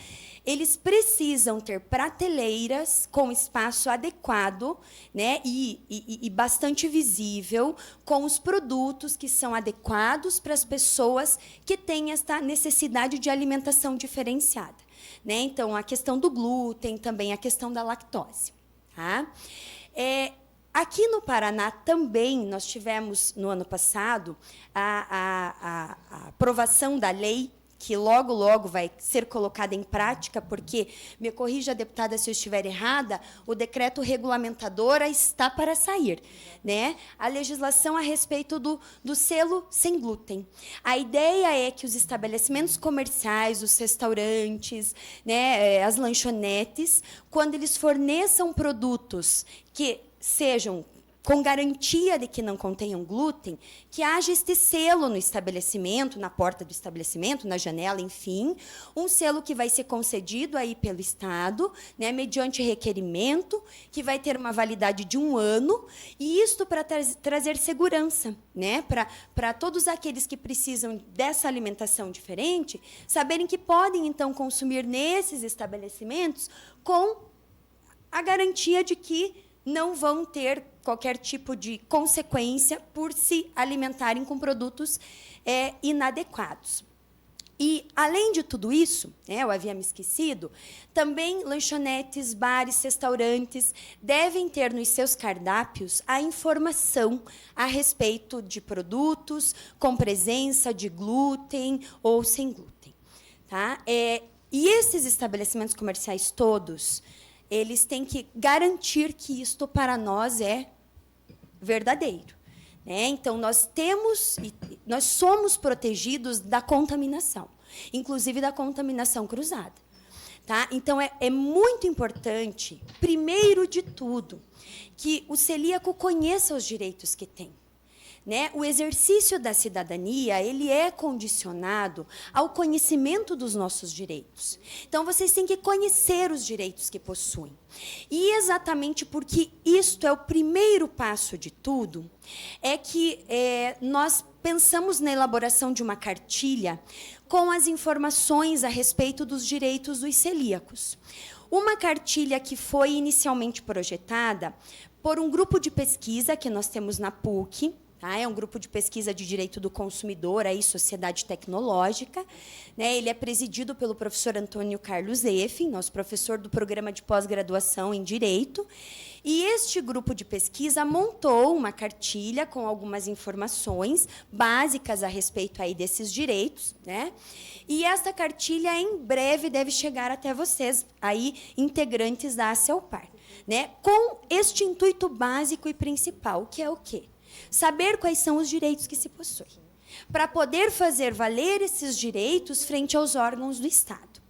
eles precisam ter prateleiras com espaço adequado, né, e bastante visível, com os produtos que são adequados para as pessoas que têm esta necessidade de alimentação diferenciada, né? Então, a questão do glúten, também a questão da lactose. Tá? Aqui no Paraná também nós tivemos, no ano passado, a aprovação da lei, que logo, logo vai ser colocada em prática, porque, me corrija, deputada, se eu estiver errada, o decreto regulamentador está para sair, né? A legislação a respeito do selo sem glúten. A ideia é que os estabelecimentos comerciais, os restaurantes, né, as lanchonetes, quando eles forneçam produtos que sejam com garantia de que não contenham glúten, que haja este selo no estabelecimento, na porta do estabelecimento, na janela, enfim, um selo que vai ser concedido aí pelo Estado, né, mediante requerimento, que vai ter uma validade de 1 ano, e isto para trazer segurança, né, para todos aqueles que precisam dessa alimentação diferente, saberem que podem, então, consumir nesses estabelecimentos com a garantia de que não vão ter qualquer tipo de consequência por se alimentarem com produtos inadequados. E, além de tudo isso, eu havia me esquecido, também lanchonetes, bares, restaurantes devem ter nos seus cardápios a informação a respeito de produtos com presença de glúten ou sem glúten. Tá? E esses estabelecimentos comerciais todos, eles têm que garantir que isto para nós é verdadeiro. Então, nós somos protegidos da contaminação, inclusive da contaminação cruzada. Tá? Então, é muito importante, primeiro de tudo, que o celíaco conheça os direitos que tem. O exercício da cidadania, ele é condicionado ao conhecimento dos nossos direitos. Então, vocês têm que conhecer os direitos que possuem. E exatamente porque isto é o primeiro passo de tudo, é que nós pensamos na elaboração de uma cartilha com as informações a respeito dos direitos dos celíacos. Uma cartilha que foi inicialmente projetada por um grupo de pesquisa que nós temos na PUC, é um grupo de pesquisa de direito do consumidor, aí, Sociedade Tecnológica. Ele é presidido pelo professor Antônio Carlos Effin, nosso professor do programa de pós-graduação em Direito. E este grupo de pesquisa montou uma cartilha com algumas informações básicas a respeito aí desses direitos. E esta cartilha, em breve, deve chegar até vocês, aí, integrantes da ACELPAR, com este intuito básico e principal, que é o quê? Saber quais são os direitos que se possuem, para poder fazer valer esses direitos frente aos órgãos do Estado.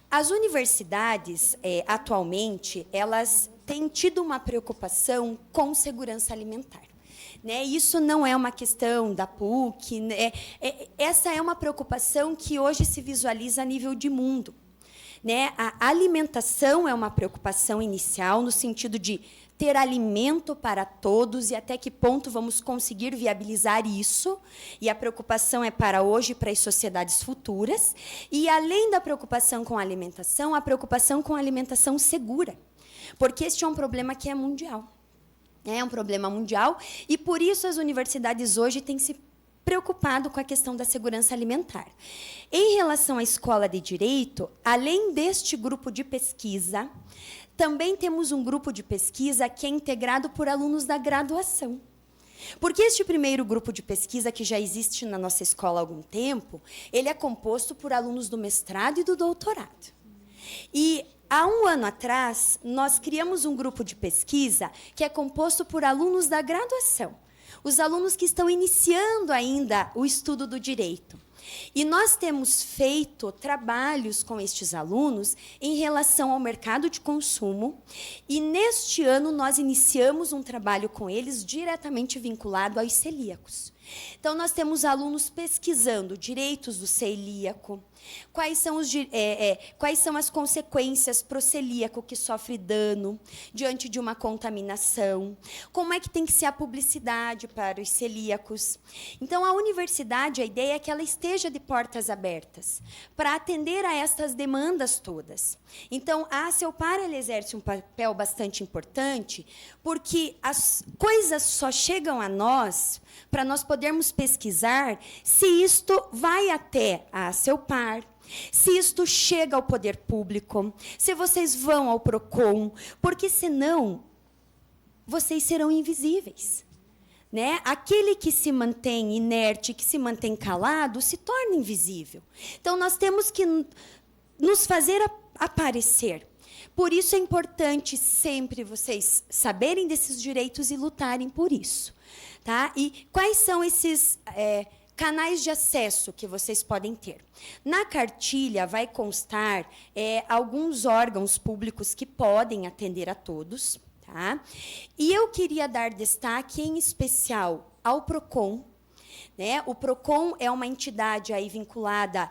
As universidades, atualmente, elas têm tido uma preocupação com segurança alimentar. Isso não é uma questão da PUC, essa é uma preocupação que hoje se visualiza a nível de mundo. A alimentação é uma preocupação inicial, no sentido de ter alimento para todos e até que ponto vamos conseguir viabilizar isso. E a preocupação é para hoje e para as sociedades futuras. E, além da preocupação com a alimentação, a preocupação com a alimentação segura. Porque este é um problema que é mundial. É um problema mundial e, por isso, as universidades hoje têm se preocupado com a questão da segurança alimentar. Em relação à Escola de Direito, além deste grupo de pesquisa, também temos um grupo de pesquisa que é integrado por alunos da graduação. Porque este primeiro grupo de pesquisa, que já existe na nossa escola há algum tempo, ele é composto por alunos do mestrado e do doutorado. E, há um ano atrás, nós criamos um grupo de pesquisa que é composto por alunos da graduação, os alunos que estão iniciando ainda o estudo do direito. E nós temos feito trabalhos com estes alunos em relação ao mercado de consumo, e, neste ano, nós iniciamos um trabalho com eles diretamente vinculado aos celíacos. Então, nós temos alunos pesquisando direitos do celíaco, quais são as consequências para o celíaco que sofre dano diante de uma contaminação, como é que tem que ser a publicidade para os celíacos. Então, a universidade, a ideia é que ela esteja de portas abertas para atender a estas demandas todas. Então, a ACELPAR exerce um papel bastante importante, porque as coisas só chegam a nós para nós podermos pesquisar se isto vai até a ACELPAR, se isto chega ao poder público, se vocês vão ao PROCON, porque, senão, vocês serão invisíveis. Aquele que se mantém inerte, que se mantém calado, se torna invisível. Então, nós temos que nos fazer aparecer. Por isso, é importante sempre vocês saberem desses direitos e lutarem por isso. Tá? E quais são esses canais de acesso que vocês podem ter? Na cartilha vai constar alguns órgãos públicos que podem atender a todos. Tá? E eu queria dar destaque, em especial, ao PROCON. O PROCON é uma entidade aí vinculada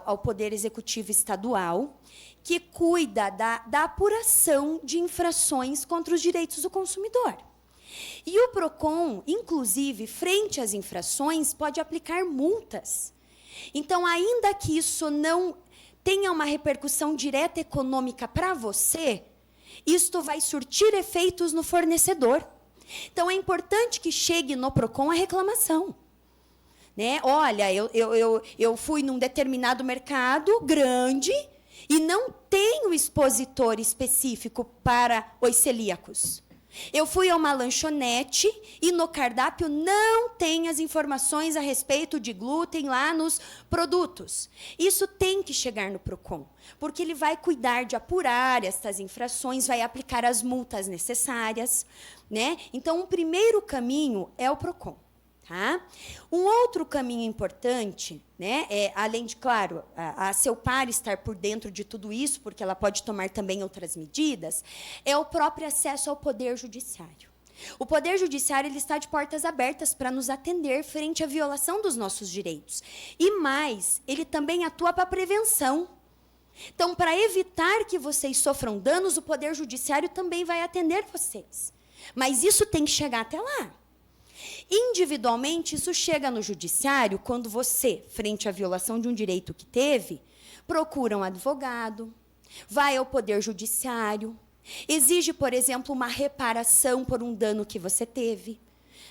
ao Poder Executivo Estadual, que cuida da apuração de infrações contra os direitos do consumidor. E o PROCON, inclusive, frente às infrações, pode aplicar multas. Então, ainda que isso não tenha uma repercussão direta econômica para você, isto vai surtir efeitos no fornecedor. Então, é importante que chegue no PROCON a reclamação. né? Olha, eu fui num determinado mercado grande e não tenho expositor específico para os celíacos. Eu fui a uma lanchonete e no cardápio não tem as informações a respeito de glúten lá nos produtos. Isso tem que chegar no PROCON, porque ele vai cuidar de apurar estas infrações, vai aplicar as multas necessárias, né? Então, o primeiro caminho é o PROCON. Tá? Um outro caminho importante, né, além de, claro, a CELPAR estar por dentro de tudo isso, porque ela pode tomar também outras medidas, é o próprio acesso ao Poder Judiciário. O Poder Judiciário ele está de portas abertas para nos atender frente à violação dos nossos direitos. E mais, ele também atua para a prevenção. Então, para evitar que vocês sofram danos, o Poder Judiciário também vai atender vocês. Mas isso tem que chegar até lá. Individualmente, isso chega no judiciário quando você, frente à violação de um direito que teve, procura um advogado, vai ao Poder Judiciário, exige, por exemplo, uma reparação por um dano que você teve.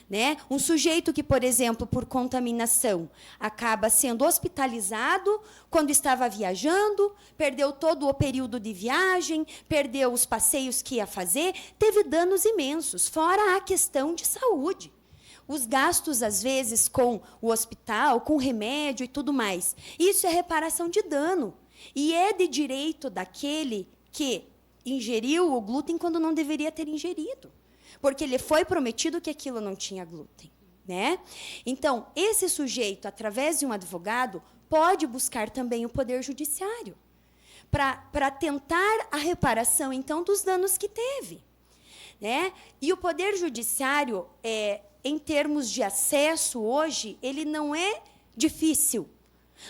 Né? Um sujeito que, por exemplo, por contaminação, acaba sendo hospitalizado quando estava viajando, perdeu todo o período de viagem, perdeu os passeios que ia fazer, teve danos imensos, fora a questão de saúde. Os gastos, às vezes, com o hospital, com remédio e tudo mais. Isso é reparação de dano. E é de direito daquele que ingeriu o glúten quando não deveria ter ingerido. Porque ele foi prometido que aquilo não tinha glúten. Né? Então, esse sujeito, através de um advogado, pode buscar também o Poder Judiciário para tentar a reparação, então, dos danos que teve. Né? E o Poder Judiciário, em termos de acesso, hoje, ele não é difícil.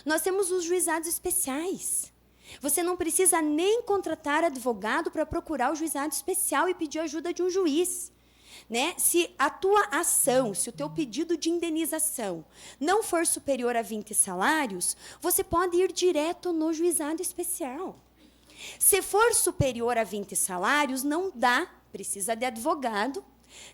Nós temos os juizados especiais. Você não precisa nem contratar advogado para procurar o juizado especial e pedir ajuda de um juiz. Né? Se a tua ação, se o teu pedido de indenização não for superior a 20 salários, você pode ir direto no juizado especial. Se for superior a 20 salários, não dá, precisa de advogado.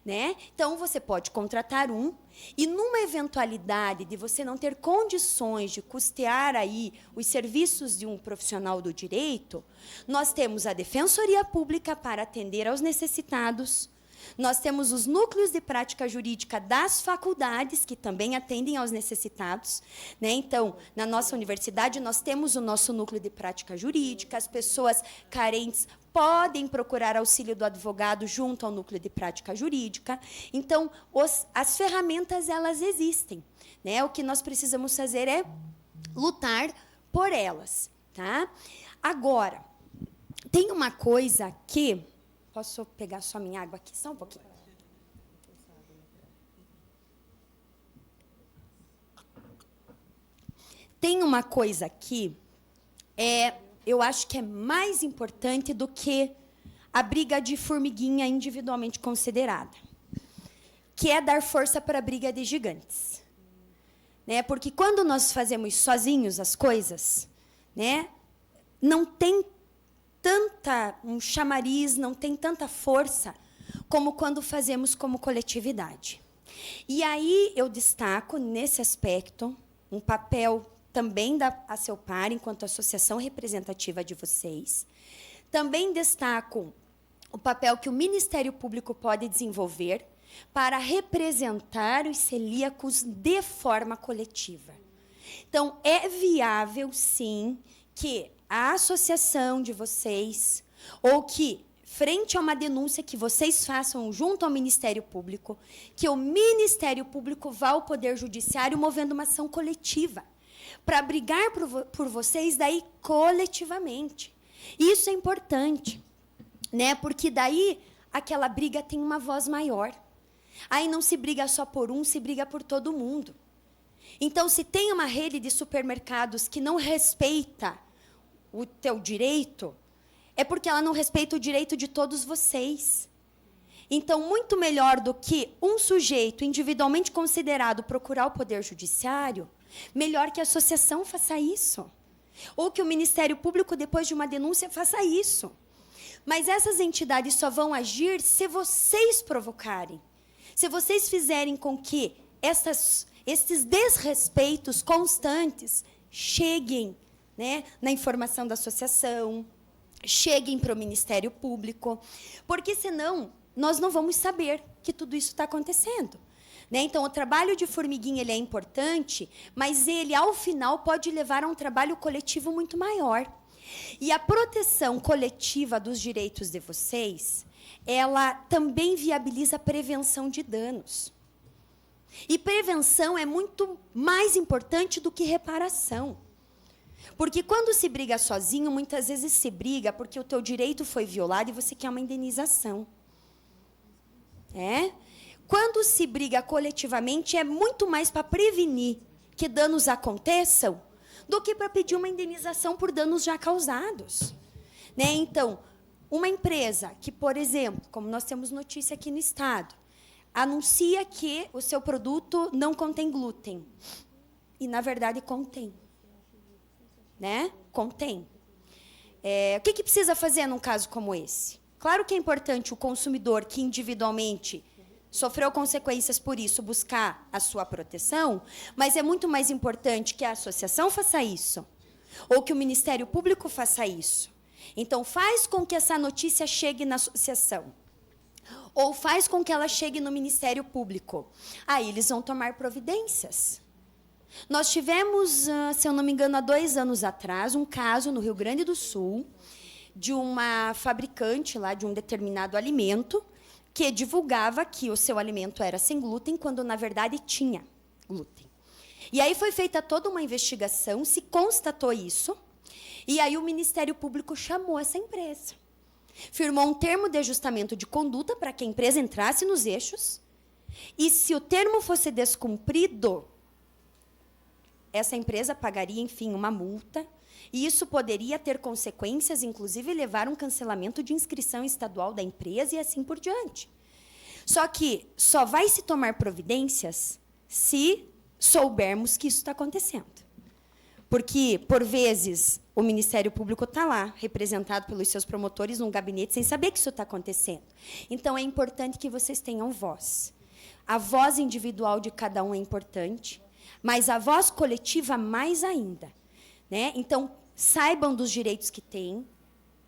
Né? Então, você pode contratar um, e numa eventualidade de você não ter condições de custear aí os serviços de um profissional do direito, nós temos a Defensoria Pública para atender aos necessitados, nós temos os núcleos de prática jurídica das faculdades, que também atendem aos necessitados. Né? Então, na nossa universidade, nós temos o nosso núcleo de prática jurídica, as pessoas carentes podem procurar auxílio do advogado junto ao núcleo de prática jurídica. Então, as ferramentas, elas existem. Né? O que nós precisamos fazer é lutar por elas. Tá? Agora, tem uma coisa que... Posso pegar só minha água aqui? Só um pouquinho. Tem uma coisa aqui, eu acho que é mais importante do que a briga de formiguinha individualmente considerada, que é dar força para a briga de gigantes. Né? Porque quando nós fazemos sozinhos as coisas, né, não tem um chamariz, não tem tanta força como quando fazemos como coletividade. E aí eu destaco, nesse aspecto, um papel também da CELPAR, enquanto associação representativa de vocês. Também destaco o papel que o Ministério Público pode desenvolver para representar os celíacos de forma coletiva. Então, é viável, sim, que a associação de vocês, ou que, frente a uma denúncia que vocês façam junto ao Ministério Público, que o Ministério Público vá ao Poder Judiciário movendo uma ação coletiva, para brigar por vocês daí coletivamente. Isso é importante, né? Porque daí aquela briga tem uma voz maior. Aí não se briga só por um, se briga por todo mundo. Então, se tem uma rede de supermercados que não respeita o teu direito, é porque ela não respeita o direito de todos vocês. Então, muito melhor do que um sujeito individualmente considerado procurar o Poder Judiciário, melhor que a associação faça isso. Ou que o Ministério Público, depois de uma denúncia, faça isso. Mas essas entidades só vão agir se vocês provocarem. Se vocês fizerem com que esses desrespeitos constantes cheguem, né, na informação da associação, cheguem para o Ministério Público, porque senão nós não vamos saber que tudo isso está acontecendo. Né? Então, o trabalho de formiguinha ele é importante, mas ele, ao final, pode levar a um trabalho coletivo muito maior. E a proteção coletiva dos direitos de vocês, ela também viabiliza a prevenção de danos. E prevenção é muito mais importante do que reparação. Porque quando se briga sozinho, muitas vezes se briga porque o teu direito foi violado e você quer uma indenização. Quando se briga coletivamente, é muito mais para prevenir que danos aconteçam do que para pedir uma indenização por danos já causados. Né? Então, uma empresa que, por exemplo, como nós temos notícia aqui no Estado, anuncia que o seu produto não contém glúten. E, na verdade, contém. Né? Contém. O que precisa fazer num caso como esse? Claro que é importante o consumidor que individualmente sofreu consequências por isso buscar a sua proteção, mas é muito mais importante que a associação faça isso, ou que o Ministério Público faça isso. Então, faz com que essa notícia chegue na associação, ou faz com que ela chegue no Ministério Público. Aí eles vão tomar providências. Nós tivemos, se eu não me engano, há 2 anos atrás, um caso no Rio Grande do Sul, de uma fabricante lá de um determinado alimento, que divulgava que o seu alimento era sem glúten, quando, na verdade, tinha glúten. E aí foi feita toda uma investigação, se constatou isso, e aí o Ministério Público chamou essa empresa. Firmou um termo de ajustamento de conduta para que a empresa entrasse nos eixos, e se o termo fosse descumprido, essa empresa pagaria, enfim, uma multa, e isso poderia ter consequências, inclusive levar um cancelamento de inscrição estadual da empresa e assim por diante. Só que só vai se tomar providências se soubermos que isso está acontecendo. Porque, por vezes, o Ministério Público está lá, representado pelos seus promotores num gabinete, sem saber que isso está acontecendo. Então, é importante que vocês tenham voz. A voz individual de cada um é importante, mas a voz coletiva mais ainda. Né? Então, saibam dos direitos que têm,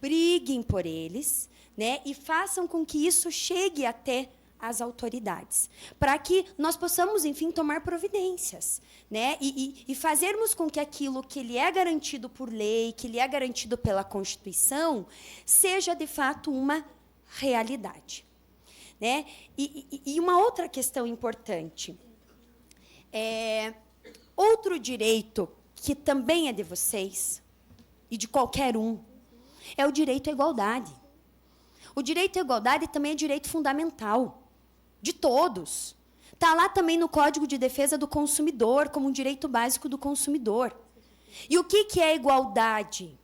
briguem por eles, né? E façam com que isso chegue até as autoridades, para que nós possamos, enfim, tomar providências, né? E fazermos com que aquilo que lhe é garantido por lei, que lhe é garantido pela Constituição, seja, de fato, uma realidade. Né? E uma outra questão importante. Outro direito que também é de vocês, e de qualquer um, é o direito à igualdade. O direito à igualdade também é direito fundamental, de todos. Está lá também no Código de Defesa do Consumidor, como um direito básico do consumidor. E o que é igualdade?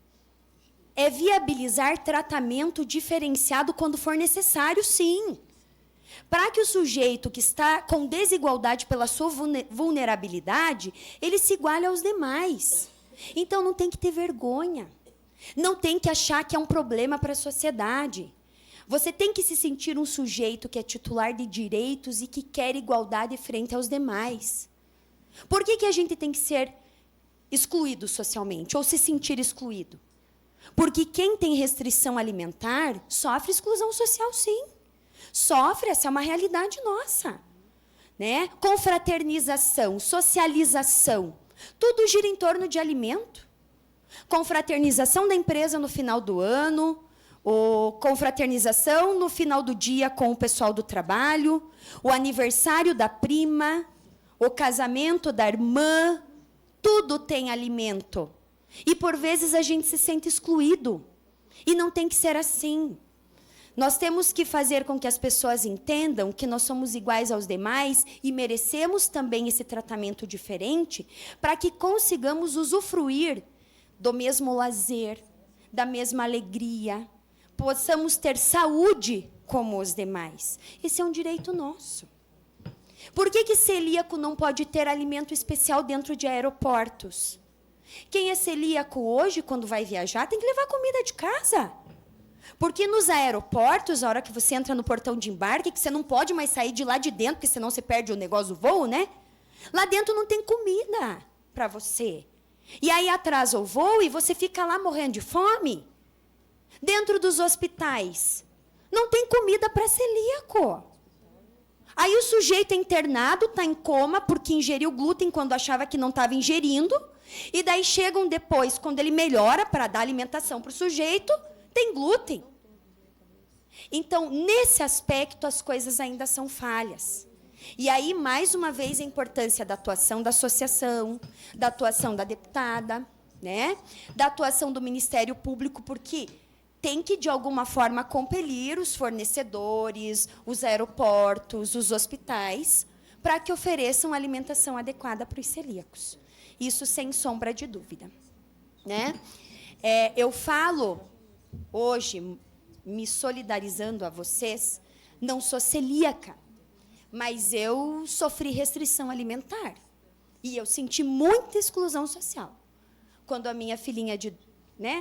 É viabilizar tratamento diferenciado quando for necessário, sim. Para que o sujeito que está com desigualdade pela sua vulnerabilidade, ele se iguale aos demais. Então, não tem que ter vergonha. Não tem que achar que é um problema para a sociedade. Você tem que se sentir um sujeito que é titular de direitos e que quer igualdade frente aos demais. Por que a gente tem que ser excluído socialmente, ou se sentir excluído? Porque quem tem restrição alimentar sofre exclusão social, sim. Sofre, essa é uma realidade nossa. Né? Confraternização, socialização, tudo gira em torno de alimento. Confraternização da empresa no final do ano, ou confraternização no final do dia com o pessoal do trabalho, o aniversário da prima, o casamento da irmã, tudo tem alimento. E, por vezes, a gente se sente excluído. E não tem que ser assim. Nós temos que fazer com que as pessoas entendam que nós somos iguais aos demais e merecemos também esse tratamento diferente para que consigamos usufruir do mesmo lazer, da mesma alegria, possamos ter saúde como os demais. Esse é um direito nosso. Por que celíaco não pode ter alimento especial dentro de aeroportos? Quem é celíaco hoje, quando vai viajar, tem que levar comida de casa. Porque nos aeroportos, a hora que você entra no portão de embarque, que você não pode mais sair de lá de dentro, porque senão você perde o negócio do voo, né? Lá dentro não tem comida para você. E aí atrasa o voo e você fica lá morrendo de fome. Dentro dos hospitais, não tem comida para celíaco. Aí o sujeito é internado, está em coma, porque ingeriu glúten quando achava que não estava ingerindo. E daí chegam depois, quando ele melhora para dar alimentação para o sujeito, tem glúten. Então, nesse aspecto, as coisas ainda são falhas. E aí, mais uma vez, a importância da atuação da associação, da atuação da deputada, né? Da atuação do Ministério Público, porque tem que, de alguma forma, compelir os fornecedores, os aeroportos, os hospitais, para que ofereçam alimentação adequada para os celíacos. Isso sem sombra de dúvida. Né? Eu falo, hoje, me solidarizando a vocês, não sou celíaca, mas eu sofri restrição alimentar. E eu senti muita exclusão social. Quando a minha filhinha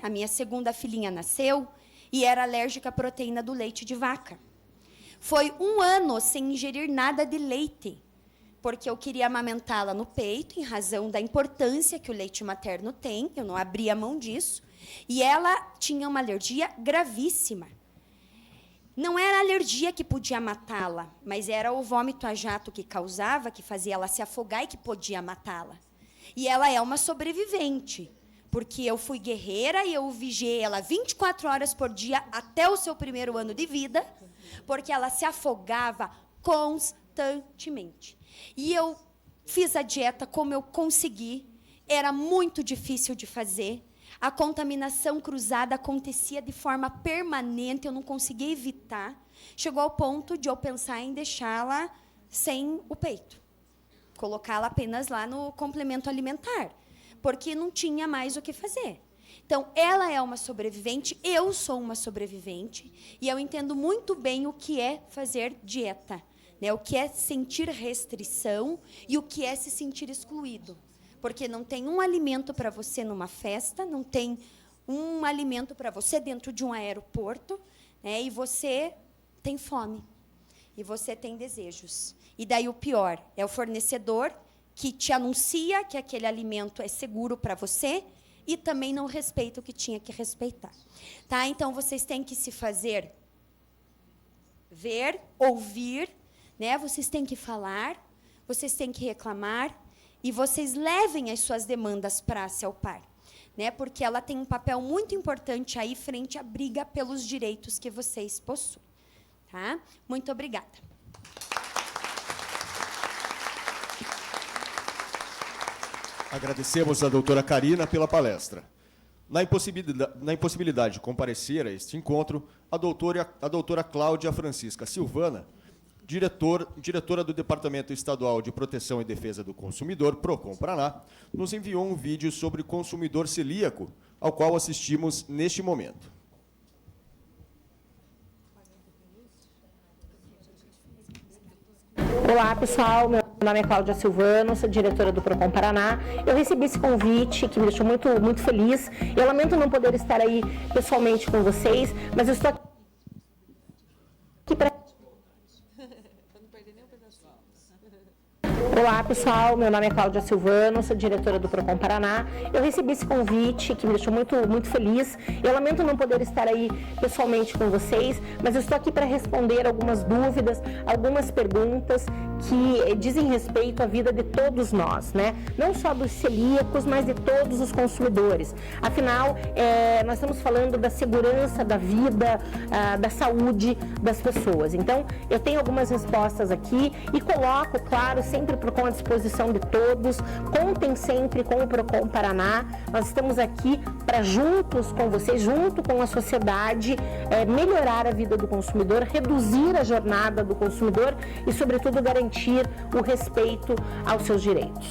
a minha segunda filhinha nasceu e era alérgica à proteína do leite de vaca. Foi 1 ano sem ingerir nada de leite, porque eu queria amamentá-la no peito, em razão da importância que o leite materno tem, eu não abria mão disso, e ela tinha uma alergia gravíssima. Não era a alergia que podia matá-la, mas era o vômito a jato que causava, que fazia ela se afogar e que podia matá-la. E ela é uma sobrevivente, porque eu fui guerreira e eu vigiei ela 24 horas por dia até o seu 1º ano de vida, porque ela se afogava constantemente. E eu fiz a dieta como eu consegui, era muito difícil de fazer, a contaminação cruzada acontecia de forma permanente, eu não conseguia evitar, chegou ao ponto de eu pensar em deixá-la sem o peito, colocá-la apenas lá no complemento alimentar, porque não tinha mais o que fazer. Então, ela é uma sobrevivente, eu sou uma sobrevivente, e eu entendo muito bem o que é fazer dieta, né? O que é sentir restrição e o que é se sentir excluído. Porque não tem um alimento para você numa festa, não tem um alimento para você dentro de um aeroporto, né? E você tem fome, e você tem desejos. E daí o pior é o fornecedor que te anuncia que aquele alimento é seguro para você e também não respeita o que tinha que respeitar. Tá? Então, vocês têm que se fazer ver, ouvir, né? Vocês têm que falar, vocês têm que reclamar e vocês levem as suas demandas para a CELPAR, né? Porque ela tem um papel muito importante aí frente à briga pelos direitos que vocês possuem. Tá? Muito obrigada. Agradecemos à doutora Karina pela palestra. Na impossibilidade de comparecer a este encontro, a doutora Cláudia Francisca Silvana, diretora do Departamento Estadual de Proteção e Defesa do Consumidor, PROCON Paraná, nos enviou um vídeo sobre consumidor celíaco, ao qual assistimos neste momento. Olá, pessoal. Meu nome é Cláudia Silvano, sou diretora do PROCON Paraná. Eu recebi esse convite, que me deixou muito, muito feliz. Eu lamento não poder estar aí pessoalmente com vocês, mas eu estou aqui para... Olá, pessoal. Meu nome é Cláudia Silvano, sou diretora do PROCON Paraná. Eu recebi esse convite, que me deixou muito, muito feliz. Eu lamento não poder estar aí pessoalmente com vocês, mas eu estou aqui para responder algumas dúvidas, algumas perguntas que dizem respeito à vida de todos nós, né? Não só dos celíacos, mas de todos os consumidores. Afinal, nós estamos falando da segurança da vida, da saúde das pessoas. Então, eu tenho algumas respostas aqui e coloco, claro, sempre o PROCON à disposição de todos. Contem sempre com o PROCON Paraná. Nós estamos aqui para, juntos com vocês, junto com a sociedade, melhorar a vida do consumidor, reduzir a jornada do consumidor e, sobretudo, garantir o respeito aos seus direitos.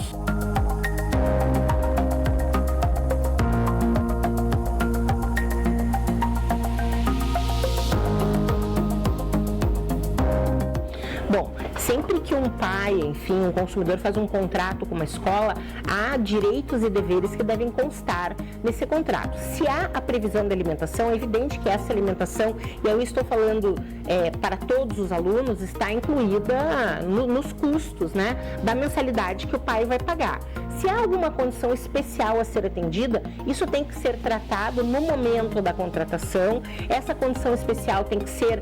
Bom, sempre que um pai, enfim, um consumidor faz um contrato com uma escola, há direitos e deveres que devem constar nesse contrato. Se há a previsão de alimentação, é evidente que essa alimentação, e eu estou falando para todos os alunos, está incluída nos custos, né, da mensalidade que o pai vai pagar. Se há alguma condição especial a ser atendida, isso tem que ser tratado no momento da contratação. Essa condição especial tem que ser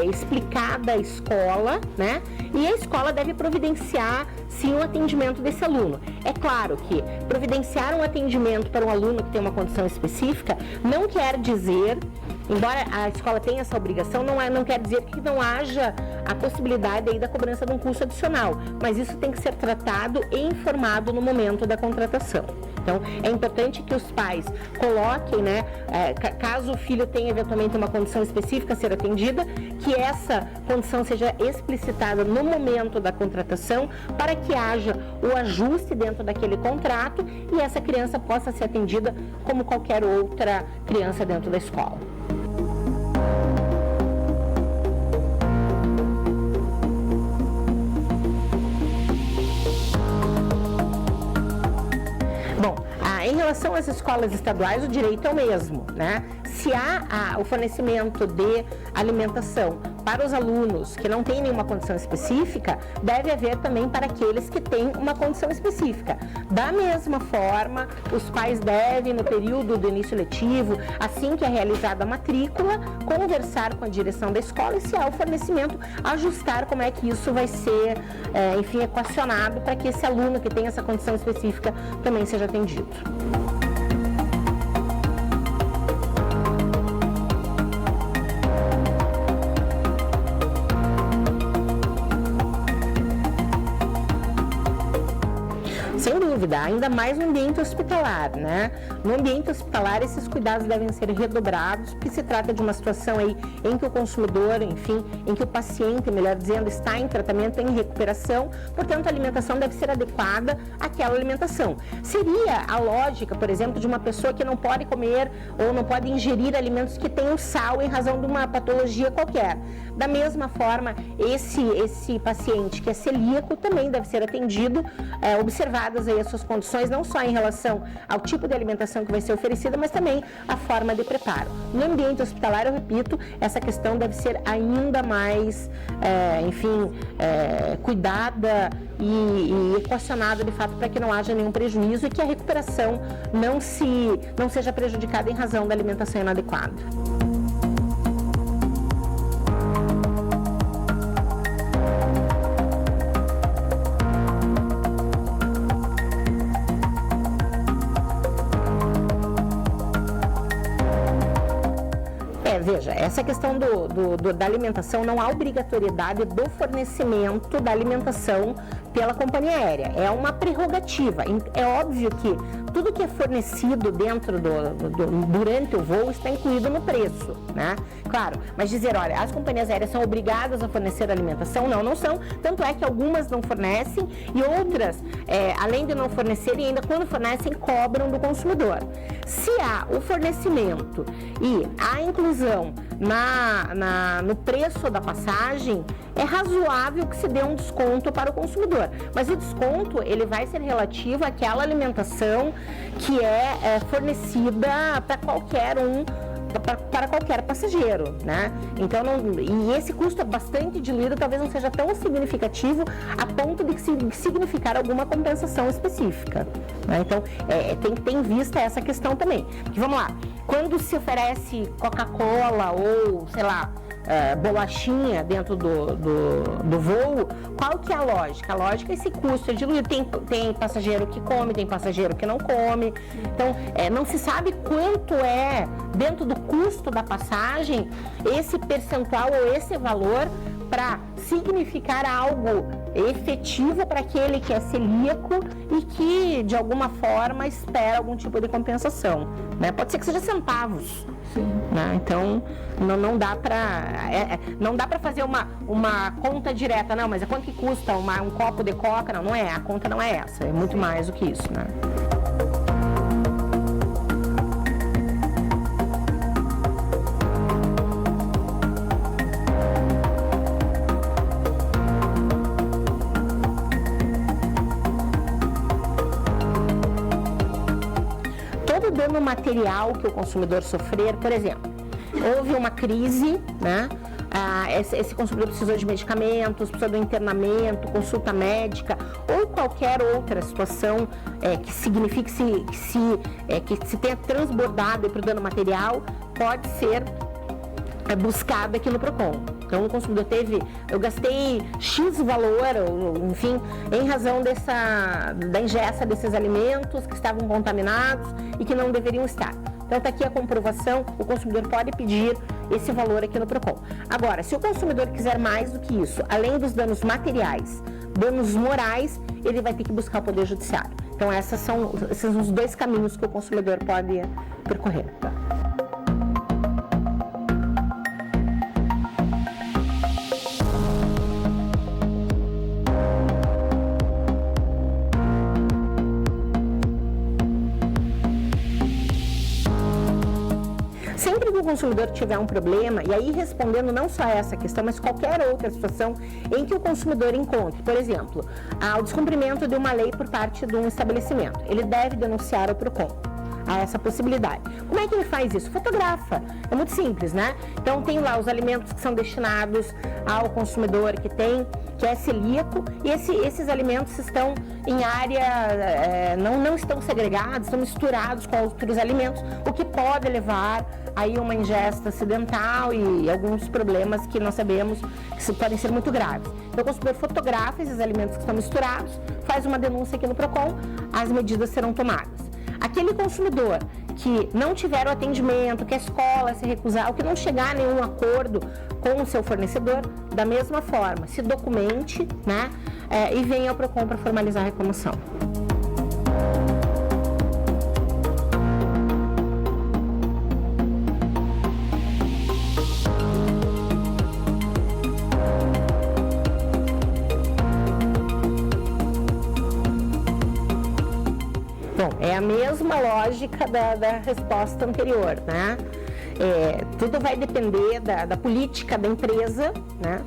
explicada à escola, né? E a escola deve providenciar, sim, o atendimento desse aluno. É claro que providenciar um atendimento para um aluno que tem uma condição específica não quer dizer, embora a escola tenha essa obrigação, não quer dizer que não haja a possibilidade aí da cobrança de um custo adicional, mas isso tem que ser tratado e informado no momento da contratação. Então, é importante que os pais coloquem, né, caso o filho tenha eventualmente uma condição específica a ser atendida, que essa condição seja explicitada no momento da contratação, para que haja o ajuste dentro daquele contrato e essa criança possa ser atendida como qualquer outra criança dentro da escola. Bom, em relação às escolas estaduais, o direito é o mesmo, né? Se há o fornecimento de alimentação para os alunos que não têm nenhuma condição específica, deve haver também para aqueles que têm uma condição específica. Da mesma forma, os pais devem, no período do início letivo, assim que é realizada a matrícula, conversar com a direção da escola e, se há o fornecimento, ajustar como é que isso vai ser, enfim, equacionado para que esse aluno que tem essa condição específica também seja atendido. Sem dúvida, ainda mais no ambiente hospitalar, né? No ambiente hospitalar, esses cuidados devem ser redobrados, porque se trata de uma situação aí em que o consumidor, enfim, em que o paciente, melhor dizendo, está em tratamento, em recuperação, portanto, a alimentação deve ser adequada àquela alimentação. Seria a lógica, por exemplo, de uma pessoa que não pode comer ou não pode ingerir alimentos que tenham sal em razão de uma patologia qualquer. Da mesma forma, esse paciente que é celíaco também deve ser atendido, observadas aí as suas condições, não só em relação ao tipo de alimentação que vai ser oferecida, mas também a forma de preparo. No ambiente hospitalar, eu repito, essa questão deve ser ainda mais, cuidada e equacionada de fato para que não haja nenhum prejuízo e que a recuperação não seja prejudicada em razão da alimentação inadequada. Veja, essa questão da alimentação, não há obrigatoriedade do fornecimento da alimentação pela companhia aérea. É uma prerrogativa. É óbvio que tudo que é fornecido durante o voo está incluído no preço, né? Claro, mas dizer, olha, as companhias aéreas são obrigadas a fornecer alimentação? Não são. Tanto é que algumas não fornecem e outras, além de não fornecerem, ainda quando fornecem, cobram do consumidor. Se há o fornecimento e a inclusão no preço da passagem, é razoável que se dê um desconto para o consumidor. Mas o desconto, ele vai ser relativo àquela alimentação que é fornecida para qualquer passageiro, né? Então, e esse custo é bastante diluído, talvez não seja tão significativo a ponto de significar alguma compensação específica, né? Então, tem que ter em vista essa questão também. Porque, vamos lá, quando se oferece Coca-Cola ou, sei lá, bolachinha dentro do voo, qual que é a lógica? A lógica é esse custo é diluído. Tem passageiro que come, tem passageiro que não come. Então, não se sabe quanto é, dentro do custo da passagem, esse percentual ou esse valor para significar algo efetivo para aquele que é celíaco e que, de alguma forma, espera algum tipo de compensação, né? Pode ser que seja centavos. Né? Então, não dá para fazer uma conta direta, não, mas quanto que custa um copo de coca? Não é, a conta não é essa, é muito mais do que isso, né? dano material que o consumidor sofrer, por exemplo, houve uma crise, né? Esse consumidor precisou de medicamentos, precisou de internamento, consulta médica ou qualquer outra situação que signifique que se tenha transbordado para o dano material, pode ser buscada aqui no PROCON. Então, o consumidor eu gastei X valor, enfim, em razão da ingesta desses alimentos que estavam contaminados e que não deveriam estar. Então, está aqui a comprovação, o consumidor pode pedir esse valor aqui no PROCON. Agora, se o consumidor quiser mais do que isso, além dos danos materiais, danos morais, ele vai ter que buscar o Poder Judiciário. Então, esses são os dois caminhos que o consumidor pode percorrer. Tá? Sempre que o consumidor tiver um problema, e aí respondendo não só essa questão, mas qualquer outra situação em que o consumidor encontre, por exemplo, o descumprimento de uma lei por parte de um estabelecimento, ele deve denunciar ao PROCON a essa possibilidade. Como é que ele faz isso? Fotografa. É muito simples, né? Então tem lá os alimentos que são destinados ao consumidor que é celíaco, e esses alimentos estão em área, não estão segregados, estão misturados com outros alimentos, o que pode levar aí uma ingesta acidental e alguns problemas que nós sabemos que podem ser muito graves. Então o consumidor fotografa esses alimentos que estão misturados, faz uma denúncia aqui no PROCON, as medidas serão tomadas. Aquele consumidor que não tiver o atendimento, que a escola se recusar, ou que não chegar a nenhum acordo com o seu fornecedor, da mesma forma, se documente, né, e venha ao PROCON para formalizar a reclamação. Bom, é a mesma lógica da resposta anterior, né? Tudo vai depender da política da empresa, né?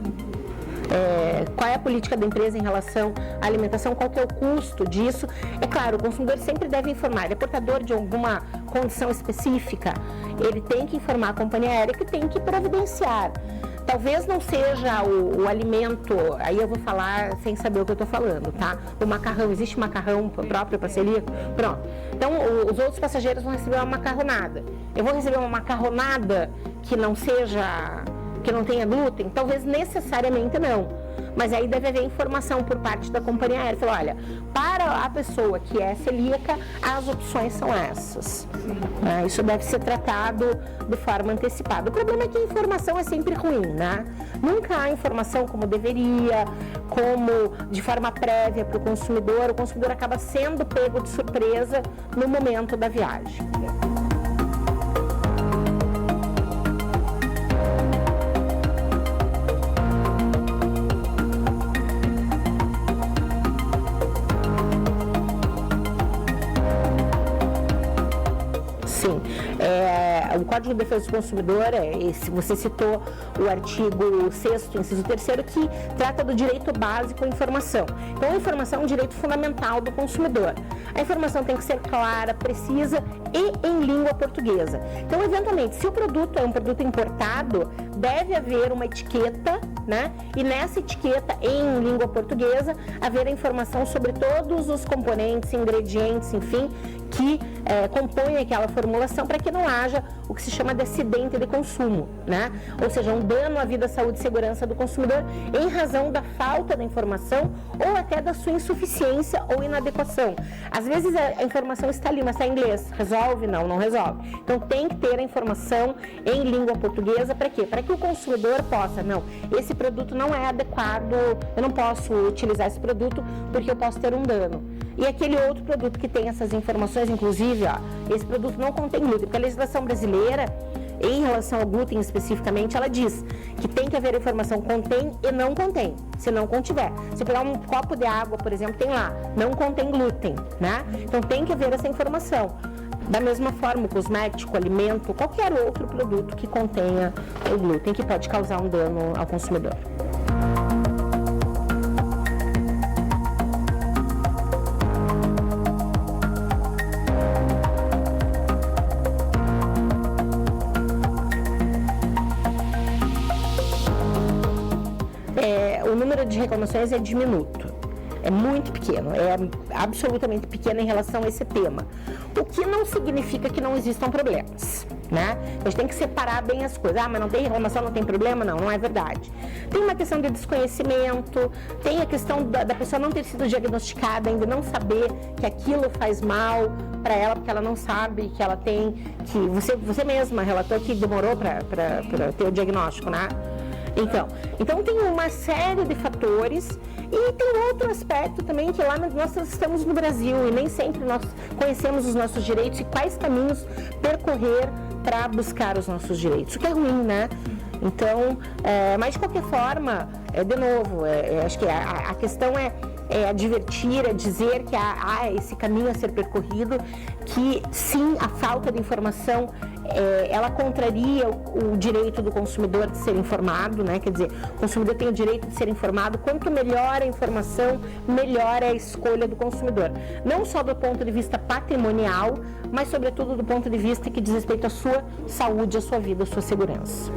Qual é a política da empresa em relação à alimentação, qual que é o custo disso. É claro, o consumidor sempre deve informar, ele é portador de alguma condição específica, ele tem que informar a companhia aérea que tem que providenciar. Talvez não seja o alimento, aí eu vou falar sem saber o que eu estou falando, tá? O macarrão, existe macarrão próprio para celíaco? Pronto. Então, os outros passageiros vão receber uma macarronada. Eu vou receber uma macarronada que não tenha glúten? Talvez necessariamente não. Mas aí deve haver informação por parte da companhia aérea. Falar, olha, para a pessoa que é celíaca, as opções são essas. Isso deve ser tratado de forma antecipada. O problema é que a informação é sempre ruim, né? Nunca há informação como deveria, como de forma prévia para o consumidor acaba sendo pego de surpresa no momento da viagem. Sim, o Código de Defesa do Consumidor, você citou o artigo 6º, inciso 3º, que trata do direito básico à informação. Então, a informação é um direito fundamental do consumidor. A informação tem que ser clara, precisa e em língua portuguesa. Então, eventualmente, se o produto é um produto importado, deve haver uma etiqueta, né? E nessa etiqueta, em língua portuguesa, haver a informação sobre todos os componentes, ingredientes, enfim, que compõem aquela formulação, para que não haja o que se chama de acidente de consumo, né? Ou seja, um dano à vida, saúde e segurança do consumidor em razão da falta da informação ou até da sua insuficiência ou inadequação. Às vezes a informação está ali, mas está em inglês. Resolve? Não, não resolve. Então tem que ter a informação em língua portuguesa. Para quê? Para que o consumidor possa, não, esse produto não é adequado, eu não posso utilizar esse produto porque eu posso ter um dano. E aquele outro produto que tem essas informações, inclusive, esse produto não contém glúten, porque a legislação brasileira, em relação ao glúten especificamente, ela diz que tem que haver informação contém e não contém, se não contiver. Se pegar um copo de água, por exemplo, tem lá, não contém glúten, né? Então tem que haver essa informação. Da mesma forma, o cosmético, alimento, qualquer outro produto que contenha o glúten, que pode causar um dano ao consumidor. reclamações é diminuto. É muito pequeno, é absolutamente pequeno em relação a esse tema. O que não significa que não existam problemas, né? A gente tem que separar bem as coisas. Ah, mas não tem reclamação, não tem problema? Não, não é verdade. Tem uma questão de desconhecimento, tem a questão da pessoa não ter sido diagnosticada ainda, não saber que aquilo faz mal para ela, porque ela não sabe que ela tem, que você mesma relatou que demorou para ter o diagnóstico, né? Então tem uma série de fatores e tem outro aspecto também que lá nós estamos no Brasil e nem sempre nós conhecemos os nossos direitos e quais caminhos percorrer para buscar os nossos direitos, o que é ruim, né? Então, mas de qualquer forma, de novo, acho que a questão é advertir, é dizer que há esse caminho a ser percorrido, que sim, a falta de informação ela contraria o direito do consumidor de ser informado, né? Quer dizer, o consumidor tem o direito de ser informado. Quanto melhor a informação, melhor é a escolha do consumidor. Não só do ponto de vista patrimonial, mas sobretudo do ponto de vista que diz respeito à sua saúde, à sua vida, à sua segurança.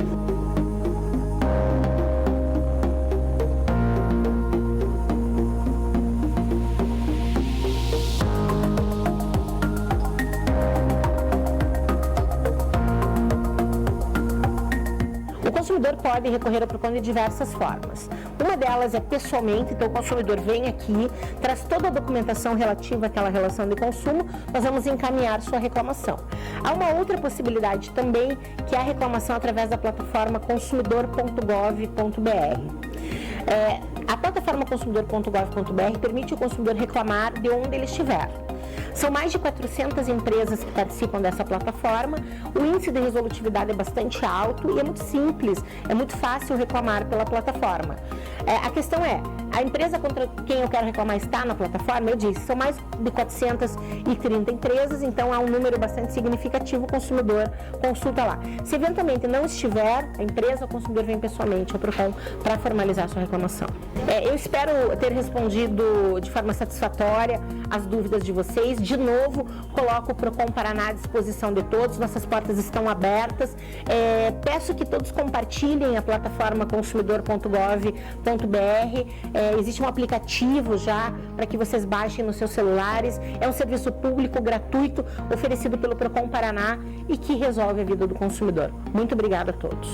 O consumidor pode recorrer ao PROCON de diversas formas. Uma delas é pessoalmente, então o consumidor vem aqui, traz toda a documentação relativa àquela relação de consumo, nós vamos encaminhar sua reclamação. Há uma outra possibilidade também, que é a reclamação através da plataforma consumidor.gov.br. A plataforma consumidor.gov.br permite o consumidor reclamar de onde ele estiver. São mais de 400 empresas que participam dessa plataforma, o índice de resolutividade é bastante alto e é muito simples, é muito fácil reclamar pela plataforma. A questão é, a empresa contra quem eu quero reclamar está na plataforma? Eu disse, são mais de 430 empresas, então há um número bastante significativo, o consumidor consulta lá. Se eventualmente não estiver a empresa, o consumidor vem pessoalmente ao PROCON para formalizar a sua reclamação. Eu espero ter respondido de forma satisfatória as dúvidas de vocês. De novo, coloco o PROCON Paraná à disposição de todos, nossas portas estão abertas. Peço que todos compartilhem a plataforma consumidor.gov.br. Existe um aplicativo já para que vocês baixem nos seus celulares. É um serviço público gratuito oferecido pelo PROCON Paraná e que resolve a vida do consumidor. Muito obrigada a todos.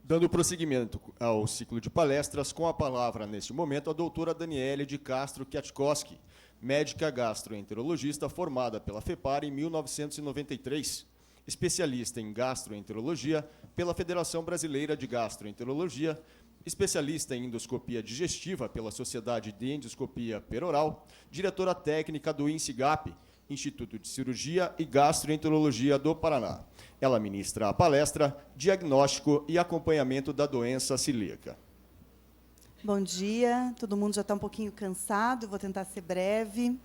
Dando prosseguimento ao ciclo de palestras, com a palavra, neste momento, a doutora Daniele de Castro Kwiatkowski, médica gastroenterologista formada pela FEPAR em 1993, especialista em gastroenterologia pela Federação Brasileira de Gastroenterologia, especialista em endoscopia digestiva pela Sociedade de Endoscopia Peroral, diretora técnica do INSIGAP, Instituto de Cirurgia e Gastroenterologia do Paraná. Ela ministra a palestra Diagnóstico e Acompanhamento da Doença Celíaca. Bom dia, todo mundo já está um pouquinho cansado, vou tentar ser breve.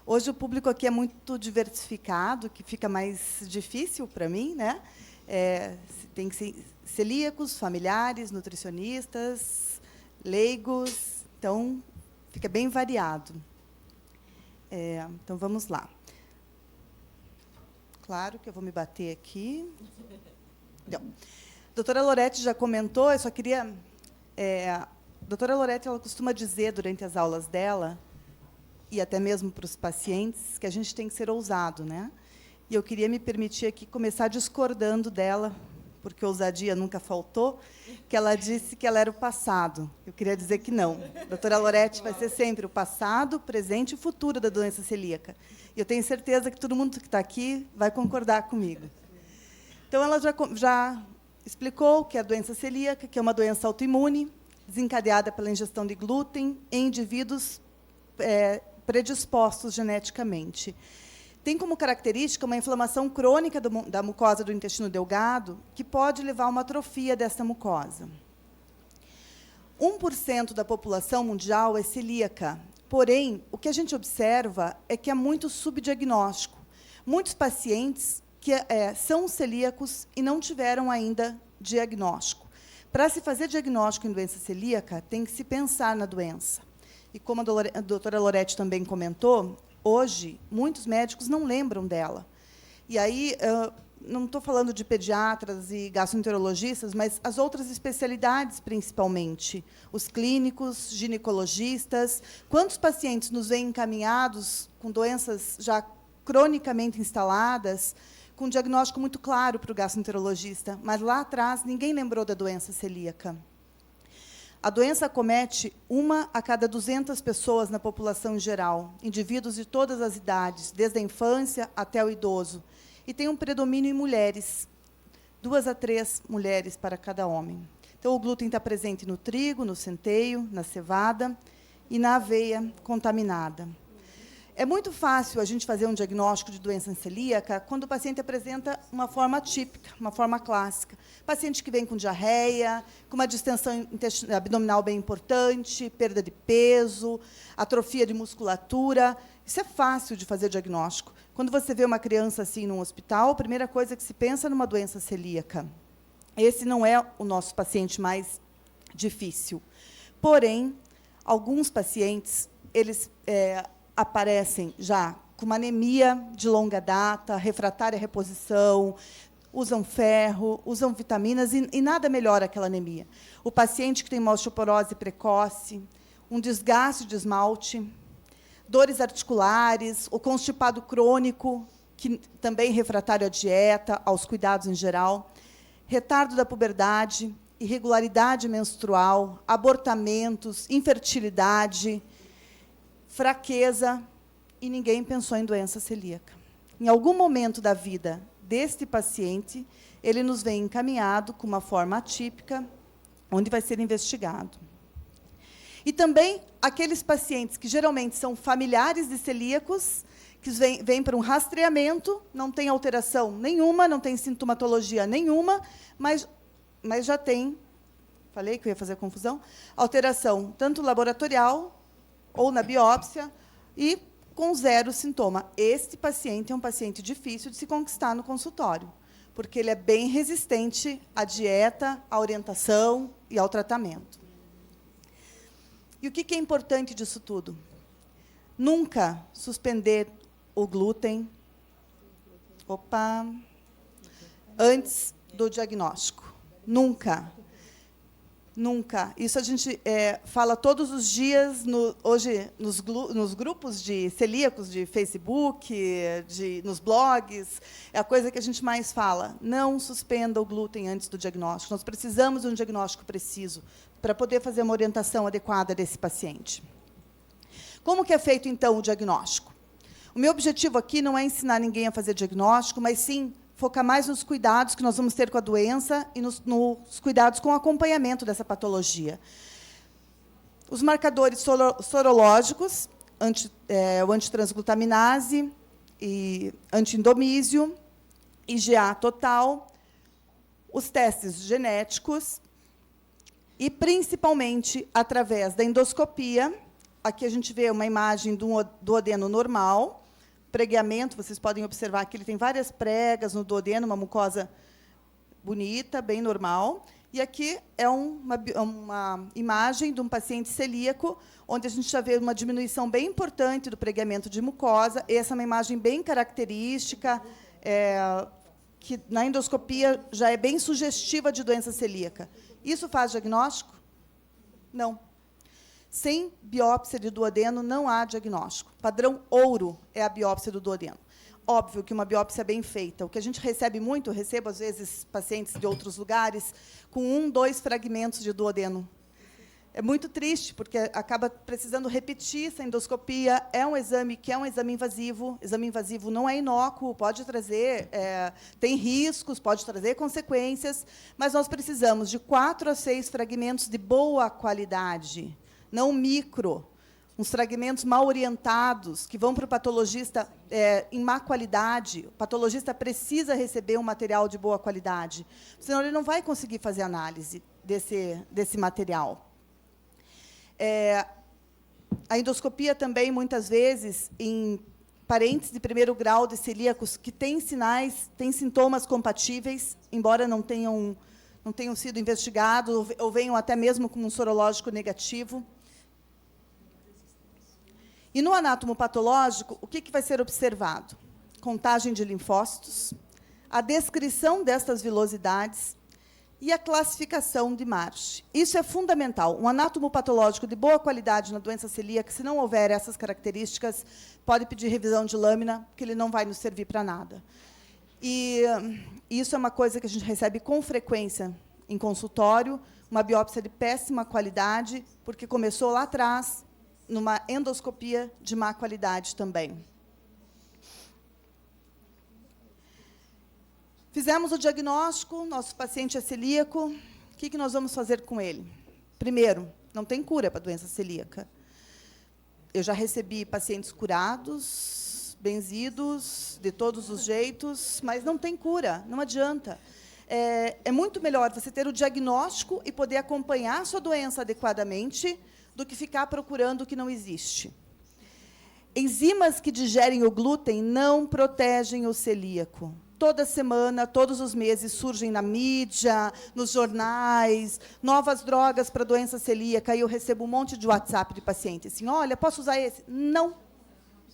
Hoje o público aqui é muito diversificado, que fica mais difícil para mim, né? Tem celíacos, familiares, nutricionistas, leigos, então fica bem variado. Então vamos lá. Claro que eu vou me bater aqui. Não. A doutora Lorete já comentou, eu só queria... A doutora Lorete, ela costuma dizer durante as aulas dela, e até mesmo para os pacientes, que a gente tem que ser ousado, né? E eu queria me permitir aqui começar discordando dela, porque ousadia nunca faltou, que ela disse que ela era o passado. Eu queria dizer que não. A doutora Lorete vai ser sempre o passado, o presente e o futuro da doença celíaca. E eu tenho certeza que todo mundo que está aqui vai concordar comigo. Então, ela já explicou que a doença celíaca, que é uma doença autoimune, desencadeada pela ingestão de glúten em indivíduos predispostos geneticamente. Tem como característica uma inflamação crônica da mucosa do intestino delgado, que pode levar a uma atrofia dessa mucosa. 1% da população mundial é celíaca, porém, o que a gente observa é que há muito subdiagnóstico. Muitos pacientes que são celíacos e não tiveram ainda diagnóstico. Para se fazer diagnóstico em doença celíaca, tem que se pensar na doença. E como a doutora Lorete também comentou, hoje, muitos médicos não lembram dela. E aí, não estou falando de pediatras e gastroenterologistas, mas as outras especialidades, principalmente. Os clínicos, ginecologistas. Quantos pacientes nos vêm encaminhados com doenças já cronicamente instaladas, com um diagnóstico muito claro para o gastroenterologista, mas lá atrás ninguém lembrou da doença celíaca. A doença acomete 1 a cada 200 pessoas na população em geral, indivíduos de todas as idades, desde a infância até o idoso, e tem um predomínio em mulheres, 2 a 3 mulheres para cada homem. Então, o glúten está presente no trigo, no centeio, na cevada e na aveia contaminada. É muito fácil a gente fazer um diagnóstico de doença celíaca quando o paciente apresenta uma forma atípica, uma forma clássica. Paciente que vem com diarreia, com uma distensão abdominal bem importante, perda de peso, atrofia de musculatura. Isso é fácil de fazer diagnóstico. Quando você vê uma criança assim num hospital, a primeira coisa que se pensa é numa doença celíaca. Esse não é o nosso paciente mais difícil. Porém, alguns pacientes, eles aparecem já com uma anemia de longa data, refratária à reposição, usam ferro, usam vitaminas, e nada melhora aquela anemia. O paciente que tem uma osteoporose precoce, um desgaste de esmalte, dores articulares, o constipado crônico, que também é refratário à dieta, aos cuidados em geral, retardo da puberdade, irregularidade menstrual, abortamentos, infertilidade, fraqueza, e ninguém pensou em doença celíaca. Em algum momento da vida deste paciente, ele nos vem encaminhado com uma forma atípica, onde vai ser investigado. E também aqueles pacientes que geralmente são familiares de celíacos, que vêm para um rastreamento, não tem alteração nenhuma, não tem sintomatologia nenhuma, mas já tem, falei que eu ia fazer confusão, alteração tanto laboratorial ou na biópsia, e com 0 sintoma. Este paciente é um paciente difícil de se conquistar no consultório, porque ele é bem resistente à dieta, à orientação e ao tratamento. E o que é importante disso tudo? Nunca suspender o glúten antes do diagnóstico. Nunca. Nunca. Isso a gente fala todos os dias, hoje, nos grupos de celíacos de Facebook, nos blogs. É a coisa que a gente mais fala. Não suspenda o glúten antes do diagnóstico. Nós precisamos de um diagnóstico preciso para poder fazer uma orientação adequada desse paciente. Como que é feito, então, o diagnóstico? O meu objetivo aqui não é ensinar ninguém a fazer diagnóstico, mas, sim, focar mais nos cuidados que nós vamos ter com a doença e nos cuidados com o acompanhamento dessa patologia. Os marcadores sorológicos, o antitransglutaminase, e antiendomísio, IgA total, os testes genéticos e, principalmente, através da endoscopia. Aqui a gente vê uma imagem do duodeno normal, pregueamento, vocês podem observar que ele tem várias pregas no duodeno, uma mucosa bonita, bem normal. E aqui é uma imagem de um paciente celíaco, onde a gente já vê uma diminuição bem importante do pregueamento de mucosa. Essa é uma imagem bem característica, que na endoscopia já é bem sugestiva de doença celíaca. Isso faz diagnóstico? Não. Sem biópsia de duodeno, não há diagnóstico. Padrão ouro é a biópsia do duodeno. Óbvio que uma biópsia bem feita. O que a gente recebe muito, eu recebo, às vezes, pacientes de outros lugares com 1, 2 fragmentos de duodeno. É muito triste, porque acaba precisando repetir essa endoscopia. É um exame que é um exame invasivo. Exame invasivo não é inócuo, pode trazer, tem riscos, pode trazer consequências, mas nós precisamos de 4 a 6 fragmentos de boa qualidade, não micro, uns fragmentos mal orientados, que vão para o patologista em má qualidade. O patologista precisa receber um material de boa qualidade, senão ele não vai conseguir fazer análise desse material. A endoscopia também, muitas vezes, em parentes de primeiro grau de celíacos que têm sintomas compatíveis, embora não tenham sido investigados ou venham até mesmo com um sorológico negativo. E no anátomo patológico, o que vai ser observado? contagem de linfócitos, a descrição destas vilosidades e a classificação de Marsh. Isso é fundamental. Um anátomo patológico de boa qualidade na doença celíaca, se não houver essas características, pode pedir revisão de lâmina, porque ele não vai nos servir para nada. E isso é uma coisa que a gente recebe com frequência em consultório, uma biópsia de péssima qualidade, porque começou lá atrás, numa endoscopia de má qualidade também. Fizemos o diagnóstico, nosso paciente é celíaco. O que nós vamos fazer com ele? Primeiro, não tem cura para a doença celíaca. Eu já recebi pacientes curados, benzidos, de todos os jeitos, mas não tem cura, não adianta. É muito melhor você ter o diagnóstico e poder acompanhar a sua doença adequadamente do que ficar procurando o que não existe. Enzimas que digerem o glúten não protegem o celíaco. Toda semana, todos os meses, surgem na mídia, nos jornais, novas drogas para a doença celíaca, e eu recebo um monte de WhatsApp de pacientes assim, olha, posso usar esse? Não,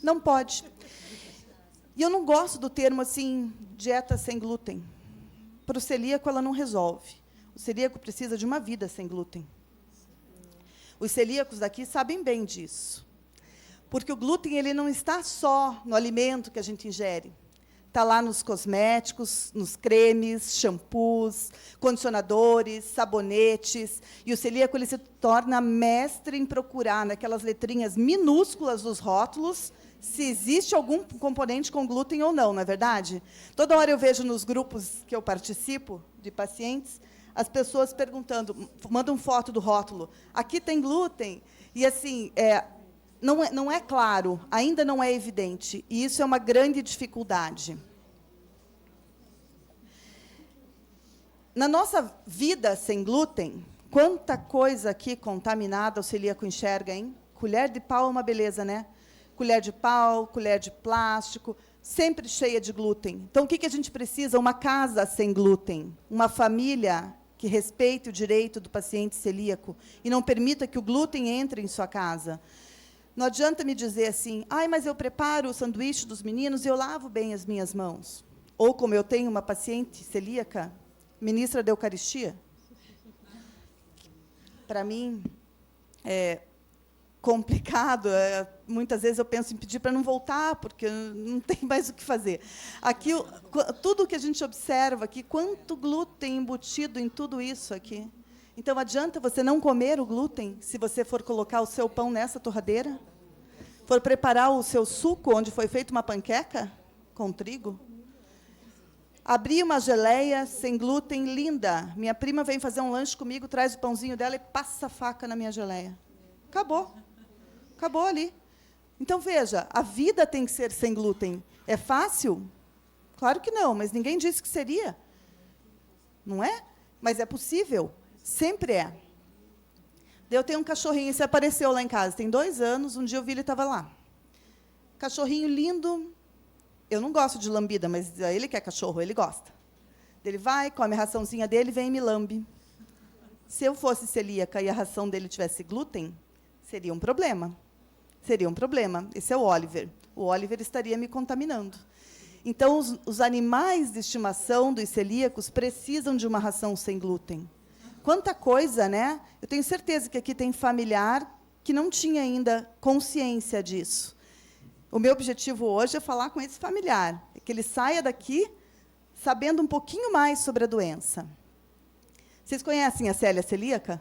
não pode. E eu não gosto do termo assim, dieta sem glúten. Para o celíaco, ela não resolve. O celíaco precisa de uma vida sem glúten. Os celíacos daqui sabem bem disso. Porque o glúten ele não está só no alimento que a gente ingere. Está lá nos cosméticos, nos cremes, shampoos, condicionadores, sabonetes. E o celíaco ele se torna mestre em procurar, naquelas letrinhas minúsculas dos rótulos, se existe algum componente com glúten ou não, não é verdade? Toda hora eu vejo nos grupos que eu participo, de pacientes, as pessoas perguntando, mandam foto do rótulo, aqui tem glúten? E, assim, não é claro, ainda não é evidente, e isso é uma grande dificuldade. Na nossa vida sem glúten, quanta coisa aqui contaminada o celíaco enxerga, hein? Colher de pau é uma beleza, né? Colher de pau, colher de plástico, sempre cheia de glúten. Então, o que a gente precisa? Uma casa sem glúten, uma família que respeite o direito do paciente celíaco e não permita que o glúten entre em sua casa. Não adianta me dizer assim, mas eu preparo o sanduíche dos meninos e eu lavo bem as minhas mãos. Ou, como eu tenho uma paciente celíaca, ministra da Eucaristia. Para mim, é complicado. Muitas vezes eu penso em pedir para não voltar, porque não tem mais o que fazer. Aqui, tudo que a gente observa aqui, quanto glúten embutido em tudo isso aqui. Então, adianta você não comer o glúten se você for colocar o seu pão nessa torradeira? For preparar o seu suco, onde foi feita uma panqueca com trigo? Abri uma geleia sem glúten, linda. Minha prima vem fazer um lanche comigo, traz o pãozinho dela e passa a faca na minha geleia. Acabou. Acabou ali. Então, veja, a vida tem que ser sem glúten. É fácil? Claro que não, mas ninguém disse que seria. Não é? Mas é possível. Sempre é. Eu tenho um cachorrinho, esse apareceu lá em casa, tem 2 anos, um dia eu vi ele estava lá. Cachorrinho lindo. Eu não gosto de lambida, mas ele que é cachorro, ele gosta. Ele vai, come a raçãozinha dele, vem e me lambe. Se eu fosse celíaca e a ração dele tivesse glúten, seria um problema. Seria um problema. Esse é o Oliver. O Oliver estaria me contaminando. Então, os animais de estimação dos celíacos precisam de uma ração sem glúten. Quanta coisa, né? Eu tenho certeza que aqui tem familiar que não tinha ainda consciência disso. O meu objetivo hoje é falar com esse familiar, que ele saia daqui sabendo um pouquinho mais sobre a doença. Vocês conhecem a Célia celíaca?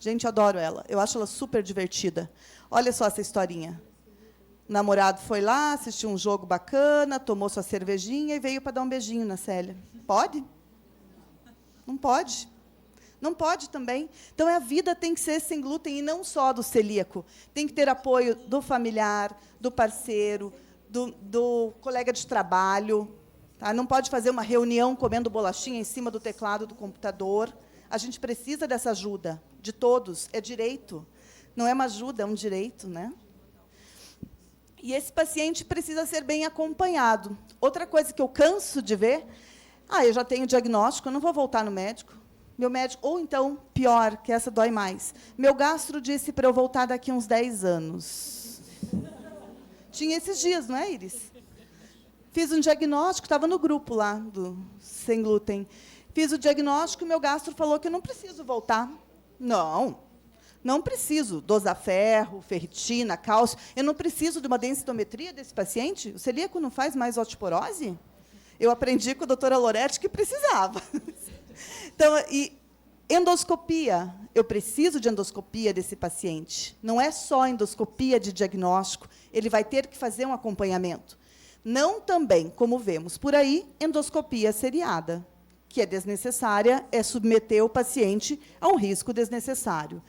Gente, eu adoro ela. Eu acho ela super divertida. Olha só essa historinha. O namorado foi lá, assistiu um jogo bacana, tomou sua cervejinha e veio para dar um beijinho na Célia. Pode? Não pode. Não pode também. Então, a vida tem que ser sem glúten, e não só do celíaco. Tem que ter apoio do familiar, do parceiro, do colega de trabalho. Tá? Não pode fazer uma reunião comendo bolachinha em cima do teclado do computador. A gente precisa dessa ajuda, de todos. É direito. Não é uma ajuda, é um direito, né? E esse paciente precisa ser bem acompanhado. Outra coisa que eu canso de ver, eu já tenho diagnóstico, eu não vou voltar no médico. Meu médico, ou então, pior, que essa dói mais. Meu gastro disse para eu voltar daqui uns 10 anos. Tinha esses dias, não é, Iris? Fiz um diagnóstico, estava no grupo lá do Sem Glúten. Fiz o diagnóstico e o meu gastro falou que eu não preciso voltar. Não preciso dosar ferro, ferritina, cálcio. Eu não preciso de uma densitometria desse paciente? O celíaco não faz mais osteoporose? Eu aprendi com a doutora Loretti que precisava. Então, e endoscopia. Eu preciso de endoscopia desse paciente. Não é só endoscopia de diagnóstico. Ele vai ter que fazer um acompanhamento. Não também, como vemos por aí, endoscopia seriada, que é desnecessária, é submeter o paciente a um risco desnecessário.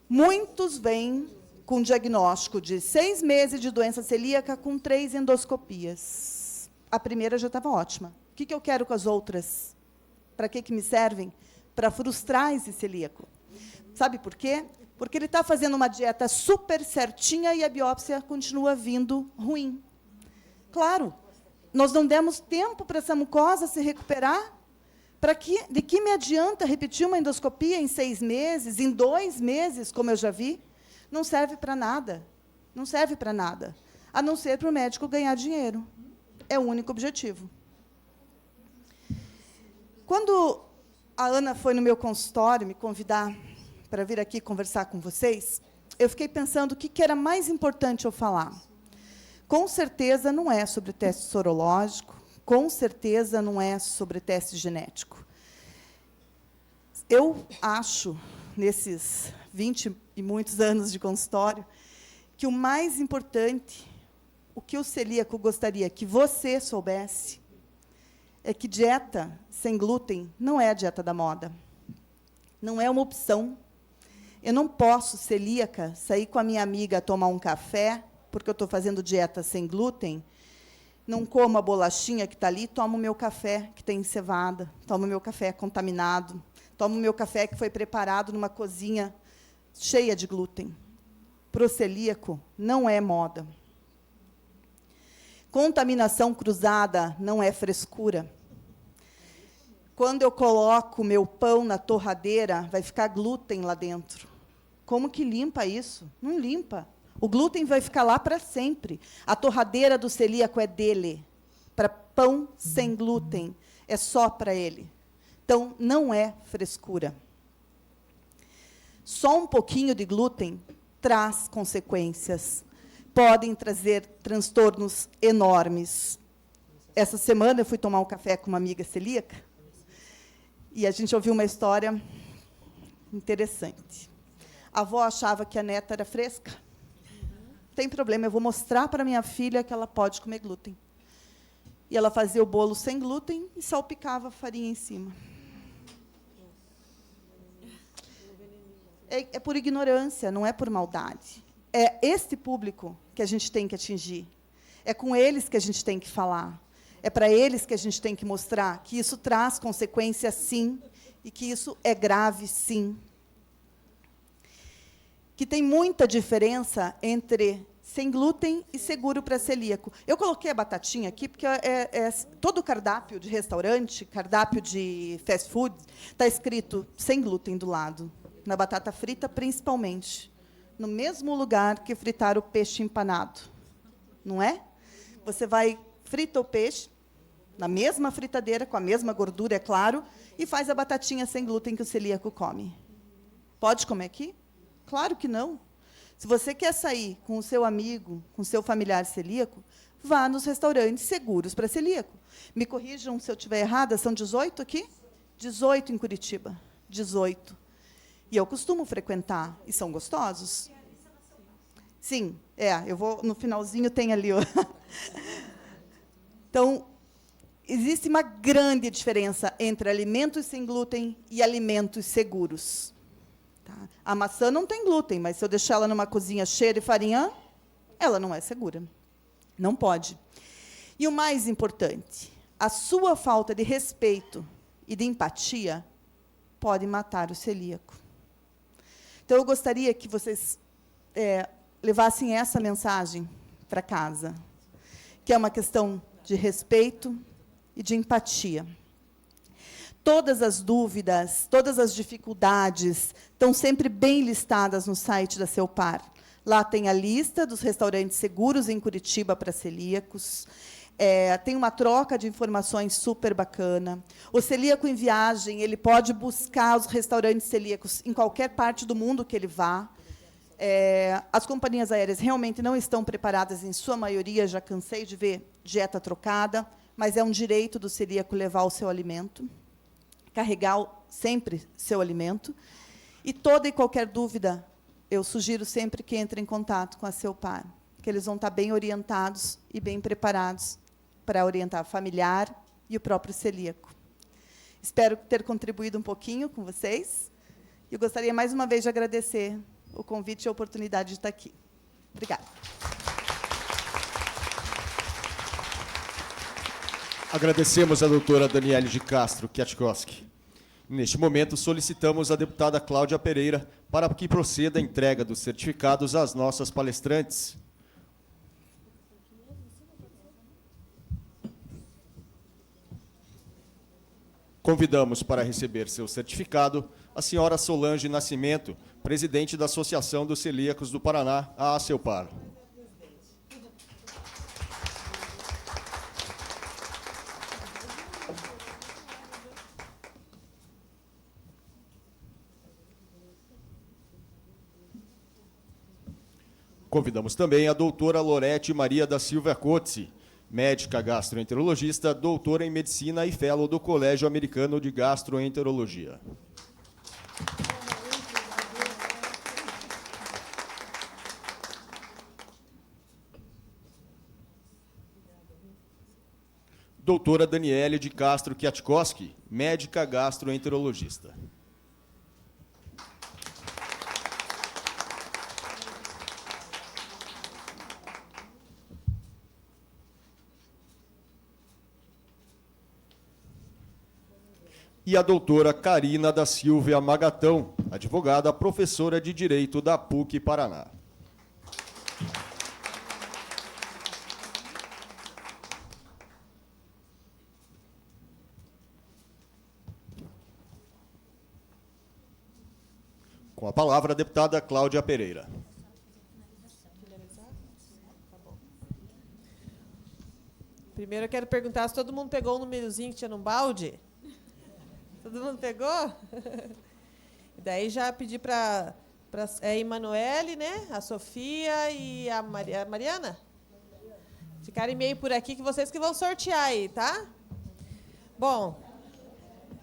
Muitos vêm com diagnóstico de 6 meses de doença celíaca com 3 endoscopias. A primeira já estava ótima. O que eu quero com as outras? Para que me servem? Para frustrar esse celíaco. Sabe por quê? Porque ele está fazendo uma dieta super certinha e a biópsia continua vindo ruim. Claro, nós não demos tempo para essa mucosa se recuperar. De que me adianta repetir uma endoscopia em 6 meses, em 2 meses, como eu já vi? Não serve para nada. Não serve para nada. A não ser para o médico ganhar dinheiro. É o único objetivo. Quando a Ana foi no meu consultório me convidar para vir aqui conversar com vocês, eu fiquei pensando o que era mais importante eu falar. Com certeza não é sobre teste sorológico, com certeza não é sobre teste genético. Eu acho, nesses 20 e muitos anos de consultório, que o mais importante, o que o celíaco gostaria que você soubesse, é que dieta sem glúten não é a dieta da moda. Não é uma opção. Eu não posso, celíaca, sair com a minha amiga tomar um café, porque eu estou fazendo dieta sem glúten, não como a bolachinha que está ali, tomo o meu café que tem cevada, tomo o meu café contaminado, tomo o meu café que foi preparado numa cozinha cheia de glúten. Para o celíaco, não é moda. Contaminação cruzada não é frescura. Quando eu coloco o meu pão na torradeira, vai ficar glúten lá dentro. Como que limpa isso? Não limpa. O glúten vai ficar lá para sempre. A torradeira do celíaco é dele. Para pão sem glúten, é só para ele. Então, não é frescura. Só um pouquinho de glúten traz consequências. Podem trazer transtornos enormes. Essa semana, eu fui tomar um café com uma amiga celíaca, e a gente ouviu uma história interessante. A avó achava que a neta era fresca. Não tem problema, eu vou mostrar para minha filha que ela pode comer glúten. E ela fazia o bolo sem glúten e salpicava a farinha em cima. É por ignorância, não é por maldade. É este público que a gente tem que atingir. É com eles que a gente tem que falar. É para eles que a gente tem que mostrar que isso traz consequências, sim, e que isso é grave, sim. Que tem muita diferença entre sem glúten e seguro para celíaco. Eu coloquei a batatinha aqui, porque todo cardápio de restaurante, cardápio de fast food, está escrito sem glúten do lado. Na batata frita, principalmente. No mesmo lugar que fritar o peixe empanado. Não é? Você vai, frita o peixe, na mesma fritadeira, com a mesma gordura, é claro, e faz a batatinha sem glúten que o celíaco come. Pode comer aqui? Claro que não. Se você quer sair com o seu amigo, com o seu familiar celíaco, vá nos restaurantes seguros para celíaco. Me corrijam se eu estiver errada, são 18 aqui? 18 em Curitiba. 18. E eu costumo frequentar, e são gostosos. Sim, eu vou, no finalzinho tem ali. Então, existe uma grande diferença entre alimentos sem glúten e alimentos seguros. Tá? A maçã não tem glúten, mas se eu deixar ela numa cozinha cheia de farinha, ela não é segura. Não pode. E o mais importante, a sua falta de respeito e de empatia pode matar o celíaco. Então, eu gostaria que vocês levassem essa mensagem para casa, que é uma questão de respeito e de empatia. Todas as dúvidas, todas as dificuldades estão sempre bem listadas no site da Celpar. Lá tem a lista dos restaurantes seguros em Curitiba para celíacos. Tem uma troca de informações super bacana. O celíaco em viagem, ele pode buscar os restaurantes celíacos em qualquer parte do mundo que ele vá. As companhias aéreas realmente não estão preparadas, em sua maioria, já cansei de ver dieta trocada, mas é um direito do celíaco levar o seu alimento, carregar sempre seu alimento. E toda e qualquer dúvida, eu sugiro sempre que entre em contato com a Celpar, que eles vão estar bem orientados e bem preparados para orientar o familiar e o próprio celíaco. Espero ter contribuído um pouquinho com vocês. E eu gostaria, mais uma vez, de agradecer o convite e a oportunidade de estar aqui. Obrigada. Agradecemos a doutora Daniele de Castro Kwiatkowski. Neste momento, solicitamos a deputada Cláudia Pereira para que proceda a entrega dos certificados às nossas palestrantes. Convidamos para receber seu certificado a senhora Solange Nascimento, presidente da Associação dos Celíacos do Paraná, a ACELPAR. Convidamos também a doutora Lorete Maria da Silva Cotzi, médica gastroenterologista, doutora em medicina e fellow do Colégio Americano de Gastroenterologia. Doutora Daniele de Castro Kwiatkowski, médica gastroenterologista. E a doutora Carina da Silva Magatão, advogada, professora de Direito da PUC Paraná. Com a palavra, a deputada Cláudia Pereira. Primeiro eu quero perguntar se todo mundo pegou o númerozinho que tinha no balde. Todo mundo pegou? E daí já pedi para a Emanuele, né? A Sofia e a Mariana? Ficarem meio por aqui, que vocês que vão sortear aí, tá? Bom,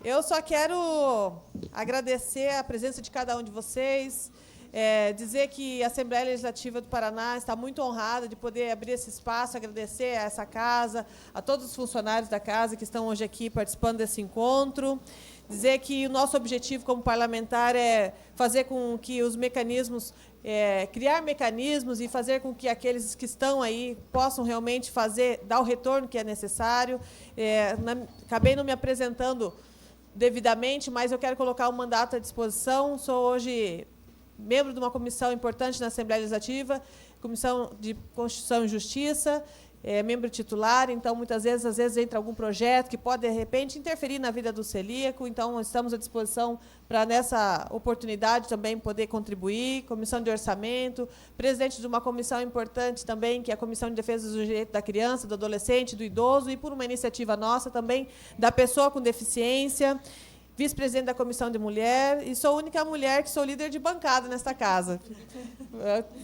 eu só quero agradecer a presença de cada um de vocês, dizer que a Assembleia Legislativa do Paraná está muito honrada de poder abrir esse espaço, agradecer a essa casa, a todos os funcionários da casa que estão hoje aqui participando desse encontro. Dizer que o nosso objetivo como parlamentar é fazer com que os mecanismos, criar mecanismos e fazer com que aqueles que estão aí possam realmente dar o retorno que é necessário. Acabei não me apresentando devidamente, mas eu quero colocar o mandato à disposição. Sou hoje membro de uma comissão importante na Assembleia Legislativa, Comissão de Constituição e Justiça, membro titular, então, muitas vezes, às vezes, entra algum projeto que pode, de repente, interferir na vida do celíaco, então, estamos à disposição para, nessa oportunidade, também poder contribuir, comissão de orçamento, presidente de uma comissão importante também, que é a Comissão de Defesa do Direito da Criança, do Adolescente, do Idoso, e, por uma iniciativa nossa, também, da pessoa com deficiência, vice-presidente da Comissão de Mulher, e sou a única mulher que sou líder de bancada nesta casa.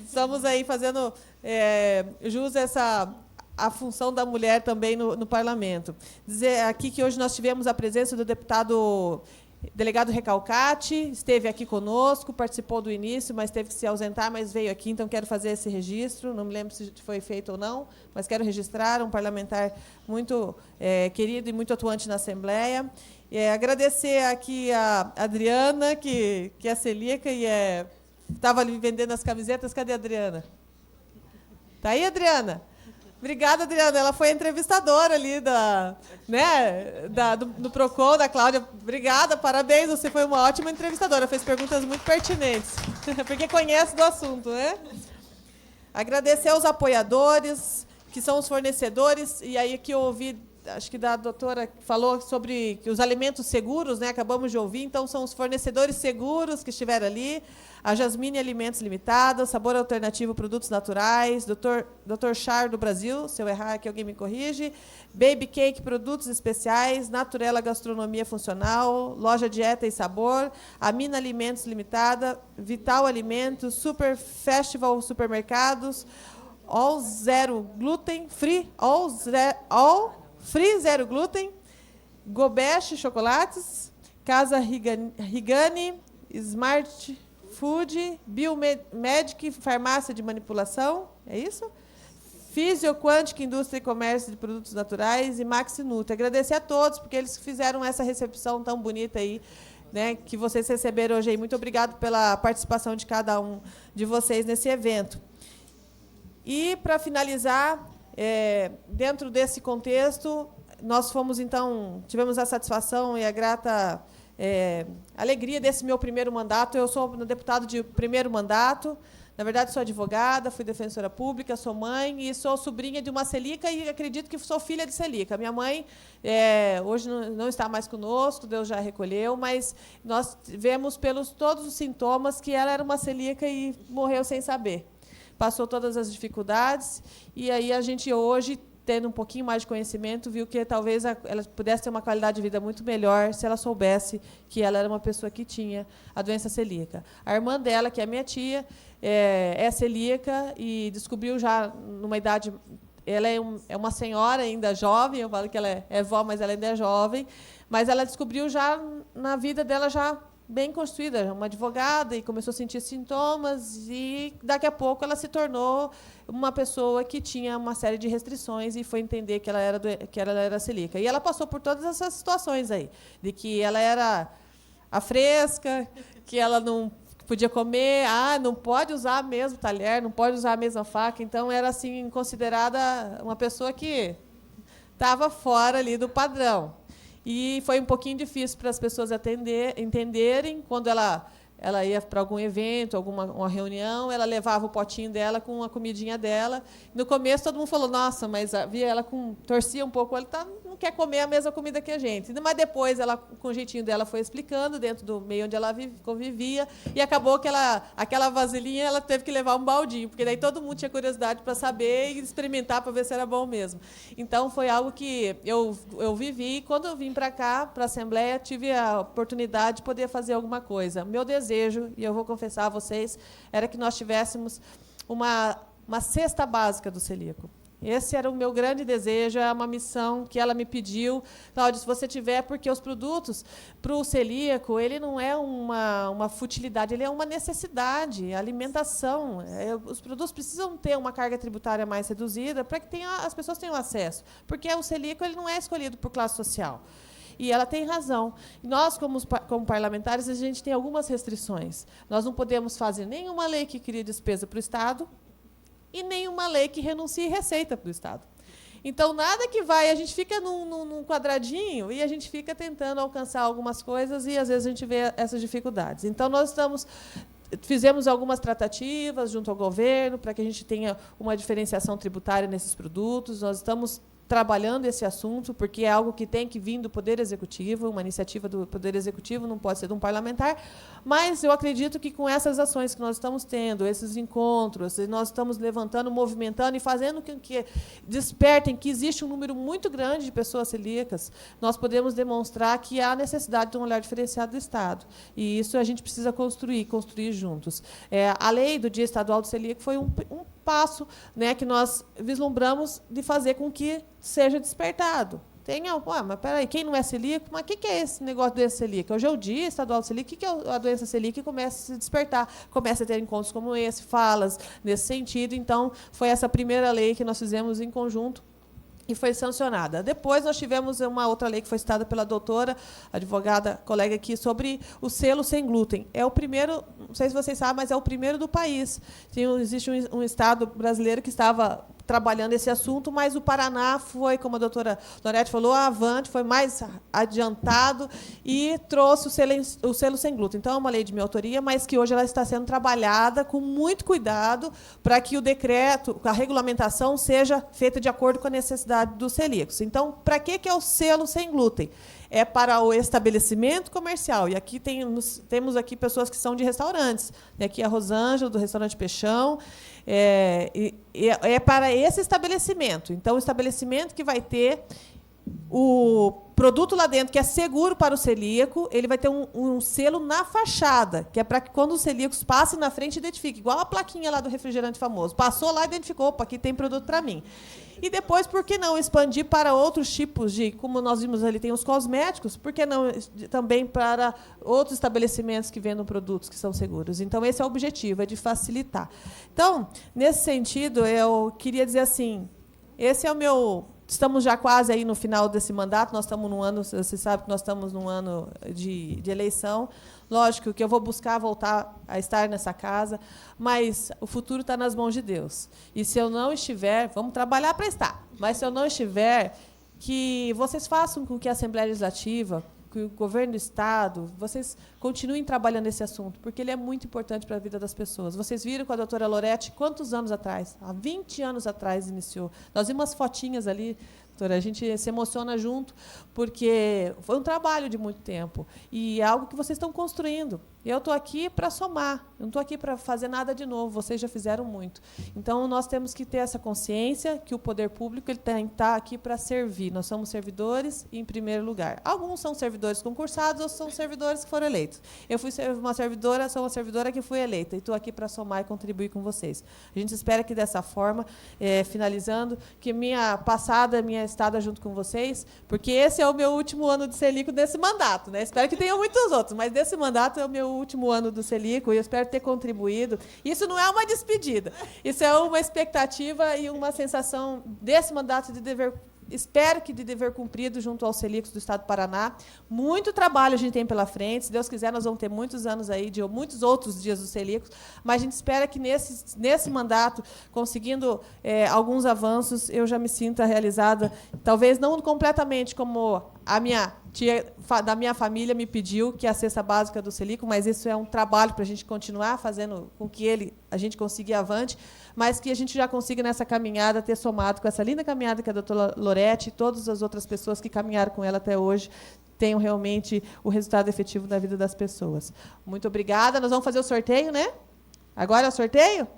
Estamos aí fazendo jus a função da mulher também no parlamento. Dizer aqui que hoje nós tivemos a presença do delegado Recalcati, esteve aqui conosco, participou do início, mas teve que se ausentar, mas veio aqui, então quero fazer esse registro, não me lembro se foi feito ou não, mas quero registrar, um parlamentar muito querido e muito atuante na Assembleia. Agradecer aqui a Adriana, que é celíaca e estava ali vendendo as camisetas. Cadê a Adriana? Está aí, Adriana? Obrigada, Adriana. Ela foi a entrevistadora ali do PROCON, da Cláudia. Obrigada, parabéns. Você foi uma ótima entrevistadora. Fez perguntas muito pertinentes, porque conhece do assunto, né? Agradecer aos apoiadores, que são os fornecedores. E aí que eu ouvi acho que da doutora que falou sobre que os alimentos seguros, né? Acabamos de ouvir, então são os fornecedores seguros que estiveram ali. A Jasmine Alimentos Limitada, Sabor Alternativo Produtos Naturais, Dr. Char do Brasil, se eu errar aqui alguém me corrige, Baby Cake Produtos Especiais, Naturela Gastronomia Funcional, Loja Dieta e Sabor, Amina Alimentos Limitada, Vital Alimentos, Super Festival Supermercados, All Zero Gluten, Free, All Free Zero Gluten, Gobeche Chocolates, Casa Rigani, Smart Food, Biomedic, Farmácia de Manipulação, é isso? Fisioquântica, Indústria e Comércio de Produtos Naturais e Maxi Nutri. Agradecer a todos, porque eles fizeram essa recepção tão bonita aí, né, que vocês receberam hoje aí. Muito obrigado pela participação de cada um de vocês nesse evento. E, para finalizar, dentro desse contexto, nós fomos, então, tivemos a satisfação e a grata alegria desse meu primeiro mandato. Eu sou deputado de primeiro mandato, na verdade, sou advogada, fui defensora pública, sou mãe e sou sobrinha de uma celíaca e acredito que sou filha de celíaca. Minha mãe hoje não está mais conosco, Deus já recolheu, mas nós vemos pelos todos os sintomas que ela era uma celíaca e morreu sem saber. Passou todas as dificuldades e aí a gente hoje, tendo um pouquinho mais de conhecimento, viu que talvez ela pudesse ter uma qualidade de vida muito melhor se ela soubesse que ela era uma pessoa que tinha a doença celíaca. A irmã dela, que é minha tia, é celíaca e descobriu já numa idade... Ela é uma senhora ainda jovem, eu falo que ela é vó, mas ela ainda é jovem, mas ela descobriu já na vida dela já bem construída, uma advogada, e começou a sentir sintomas, e daqui a pouco ela se tornou uma pessoa que tinha uma série de restrições e foi entender que ela era celíaca. E ela passou por todas essas situações aí, de que ela era a fresca, que ela não podia comer, não pode usar o mesmo talher, não pode usar a mesma faca, então era assim considerada uma pessoa que estava fora ali do padrão. E foi um pouquinho difícil para as pessoas entenderem. Quando ela ia para algum evento, uma reunião, ela levava o potinho dela com a comidinha dela. No começo, todo mundo falou, nossa, mas via ela torcia um pouco, ela não quer comer a mesma comida que a gente. Mas depois, ela, com o jeitinho dela, foi explicando, dentro do meio onde ela convivia, e acabou que aquela vasilhinha ela teve que levar um baldinho, porque daí todo mundo tinha curiosidade para saber e experimentar para ver se era bom mesmo. Então, foi algo que eu vivi, e quando eu vim para cá, para a Assembleia, tive a oportunidade de poder fazer alguma coisa. Meu desejo, e eu vou confessar a vocês, era que nós tivéssemos uma cesta básica do celíaco. Esse era o meu grande desejo, é uma missão que ela me pediu. Cláudia, se você tiver, porque os produtos para o celíaco, ele não é uma futilidade, ele é uma necessidade, alimentação. Os produtos precisam ter uma carga tributária mais reduzida para que as pessoas tenham acesso, porque o celíaco ele não é escolhido por classe social. E ela tem razão. Nós, como parlamentares, a gente tem algumas restrições. Nós não podemos fazer nenhuma lei que crie despesa para o Estado e nenhuma lei que renuncie receita para o Estado. Então, nada que vai, a gente fica num quadradinho e a gente fica tentando alcançar algumas coisas e, às vezes, a gente vê essas dificuldades. Então, nós fizemos algumas tratativas junto ao governo para que a gente tenha uma diferenciação tributária nesses produtos. Nós estamos trabalhando esse assunto, porque é algo que tem que vir do Poder Executivo, uma iniciativa do Poder Executivo, não pode ser de um parlamentar, mas eu acredito que com essas ações que nós estamos tendo, esses encontros, nós estamos levantando, movimentando e fazendo com que despertem que existe um número muito grande de pessoas celíacas, nós podemos demonstrar que há necessidade de um olhar diferenciado do Estado. E isso a gente precisa construir juntos. A lei do Dia Estadual do Celíaco foi um passo, né, que nós vislumbramos de fazer com que seja despertado. Mas peraí, quem não é celíaco? Mas o que é esse negócio de doença celíaca? Hoje é o Dia Estadual do Celíaco, o que é a doença celíaca? E começa a se despertar, começa a ter encontros como esse, falas nesse sentido. Então, foi essa primeira lei que nós fizemos em conjunto e foi sancionada. Depois, nós tivemos uma outra lei que foi citada pela doutora, advogada, colega aqui, sobre o selo sem glúten. É o primeiro, não sei se vocês sabem, mas é o primeiro do país. Existe um estado brasileiro que estava trabalhando esse assunto, mas o Paraná foi, como a doutora Lorete falou, avante, foi mais adiantado e trouxe o selo sem glúten. Então, é uma lei de minha autoria, mas que hoje ela está sendo trabalhada com muito cuidado para que o decreto, a regulamentação, seja feita de acordo com a necessidade dos celíacos. Então, para que é o selo sem glúten? É para o estabelecimento comercial. E aqui temos aqui pessoas que são de restaurantes. E aqui a Rosângela, do restaurante Peixão. É para esse estabelecimento. Então, o estabelecimento que vai ter o produto lá dentro, que é seguro para o celíaco, ele vai ter um selo na fachada, que é para que, quando os celíacos passem na frente, identifique. Igual a plaquinha lá do refrigerante famoso. Passou lá, identificou, opa, aqui tem produto para mim. E depois, por que não expandir para outros tipos de, como nós vimos ali, tem os cosméticos, por que não também para outros estabelecimentos que vendam produtos que são seguros? Então, esse é o objetivo, é de facilitar. Então, nesse sentido, eu queria dizer assim, esse é o meu... Estamos já quase aí no final desse mandato, nós estamos num ano, você sabe que nós estamos num ano de eleição. Lógico que eu vou buscar voltar a estar nessa casa, mas o futuro está nas mãos de Deus. E se eu não estiver, vamos trabalhar para estar. Mas se eu não estiver, que vocês façam com que a Assembleia Legislativa, que o governo do Estado, vocês continuem trabalhando esse assunto, porque ele é muito importante para a vida das pessoas. Vocês viram com a doutora Lorete quantos anos atrás? Há 20 anos atrás iniciou. Nós vimos umas fotinhas ali, doutora, a gente se emociona junto, porque foi um trabalho de muito tempo. E é algo que vocês estão construindo. Eu estou aqui para somar, eu não estou aqui para fazer nada de novo, vocês já fizeram muito. Então, nós temos que ter essa consciência que o poder público ele tem que estar aqui para servir. Nós somos servidores, em primeiro lugar. Alguns são servidores concursados, outros são servidores que foram eleitos. Eu fui uma servidora, sou uma servidora que fui eleita, e estou aqui para somar e contribuir com vocês. A gente espera que, dessa forma, finalizando, que minha estada junto com vocês, porque esse é o meu último ano de Celíaco desse mandato, né? Espero que tenham muitos outros, mas desse mandato é o meu último ano do Celíaco, e eu espero ter contribuído. Isso não é uma despedida, isso é uma expectativa e uma sensação desse mandato de dever, espero que de dever cumprido junto aos celíacos do Estado do Paraná. Muito trabalho a gente tem pela frente, se Deus quiser nós vamos ter muitos anos aí, de muitos outros dias dos celíacos, mas a gente espera que nesse mandato, conseguindo alguns avanços, eu já me sinta realizada, talvez não completamente como a minha tia da minha família me pediu, que é a cesta básica do celíaco, mas isso é um trabalho para a gente continuar fazendo com que a gente consiga ir avante, mas que a gente já consiga, nessa caminhada, ter somado com essa linda caminhada que a doutora Lorete e todas as outras pessoas que caminharam com ela até hoje, tenham realmente o resultado efetivo da vida das pessoas. Muito obrigada. Nós vamos fazer o sorteio, né? Agora é o sorteio?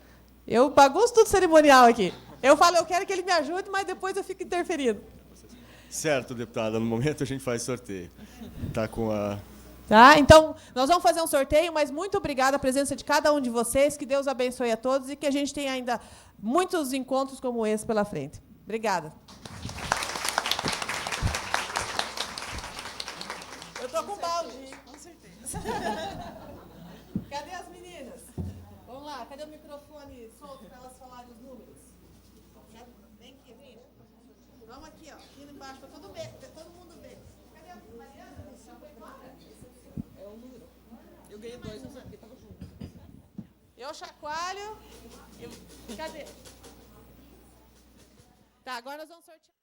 Eu bagunço tudo cerimonial aqui. Eu falo, eu quero que ele me ajude, mas depois eu fico interferindo. Certo, deputada. No momento a gente faz sorteio. Tá com a... Tá? Então, nós vamos fazer um sorteio, mas muito obrigada a presença de cada um de vocês, que Deus abençoe a todos e que a gente tenha ainda muitos encontros como esse pela frente. Obrigada. Eu estou com balde, com certeza. Cadê as meninas? Vamos lá, cadê o microfone solto para elas falarem os números? Vem aqui, vem. Vamos aqui, ó, aqui embaixo, para todo mundo ver. Cadê a Mariana? É o número. Eu ganhei 2, não sei porque estava junto. Eu chacoalho. Cadê? Tá, agora nós vamos sortear.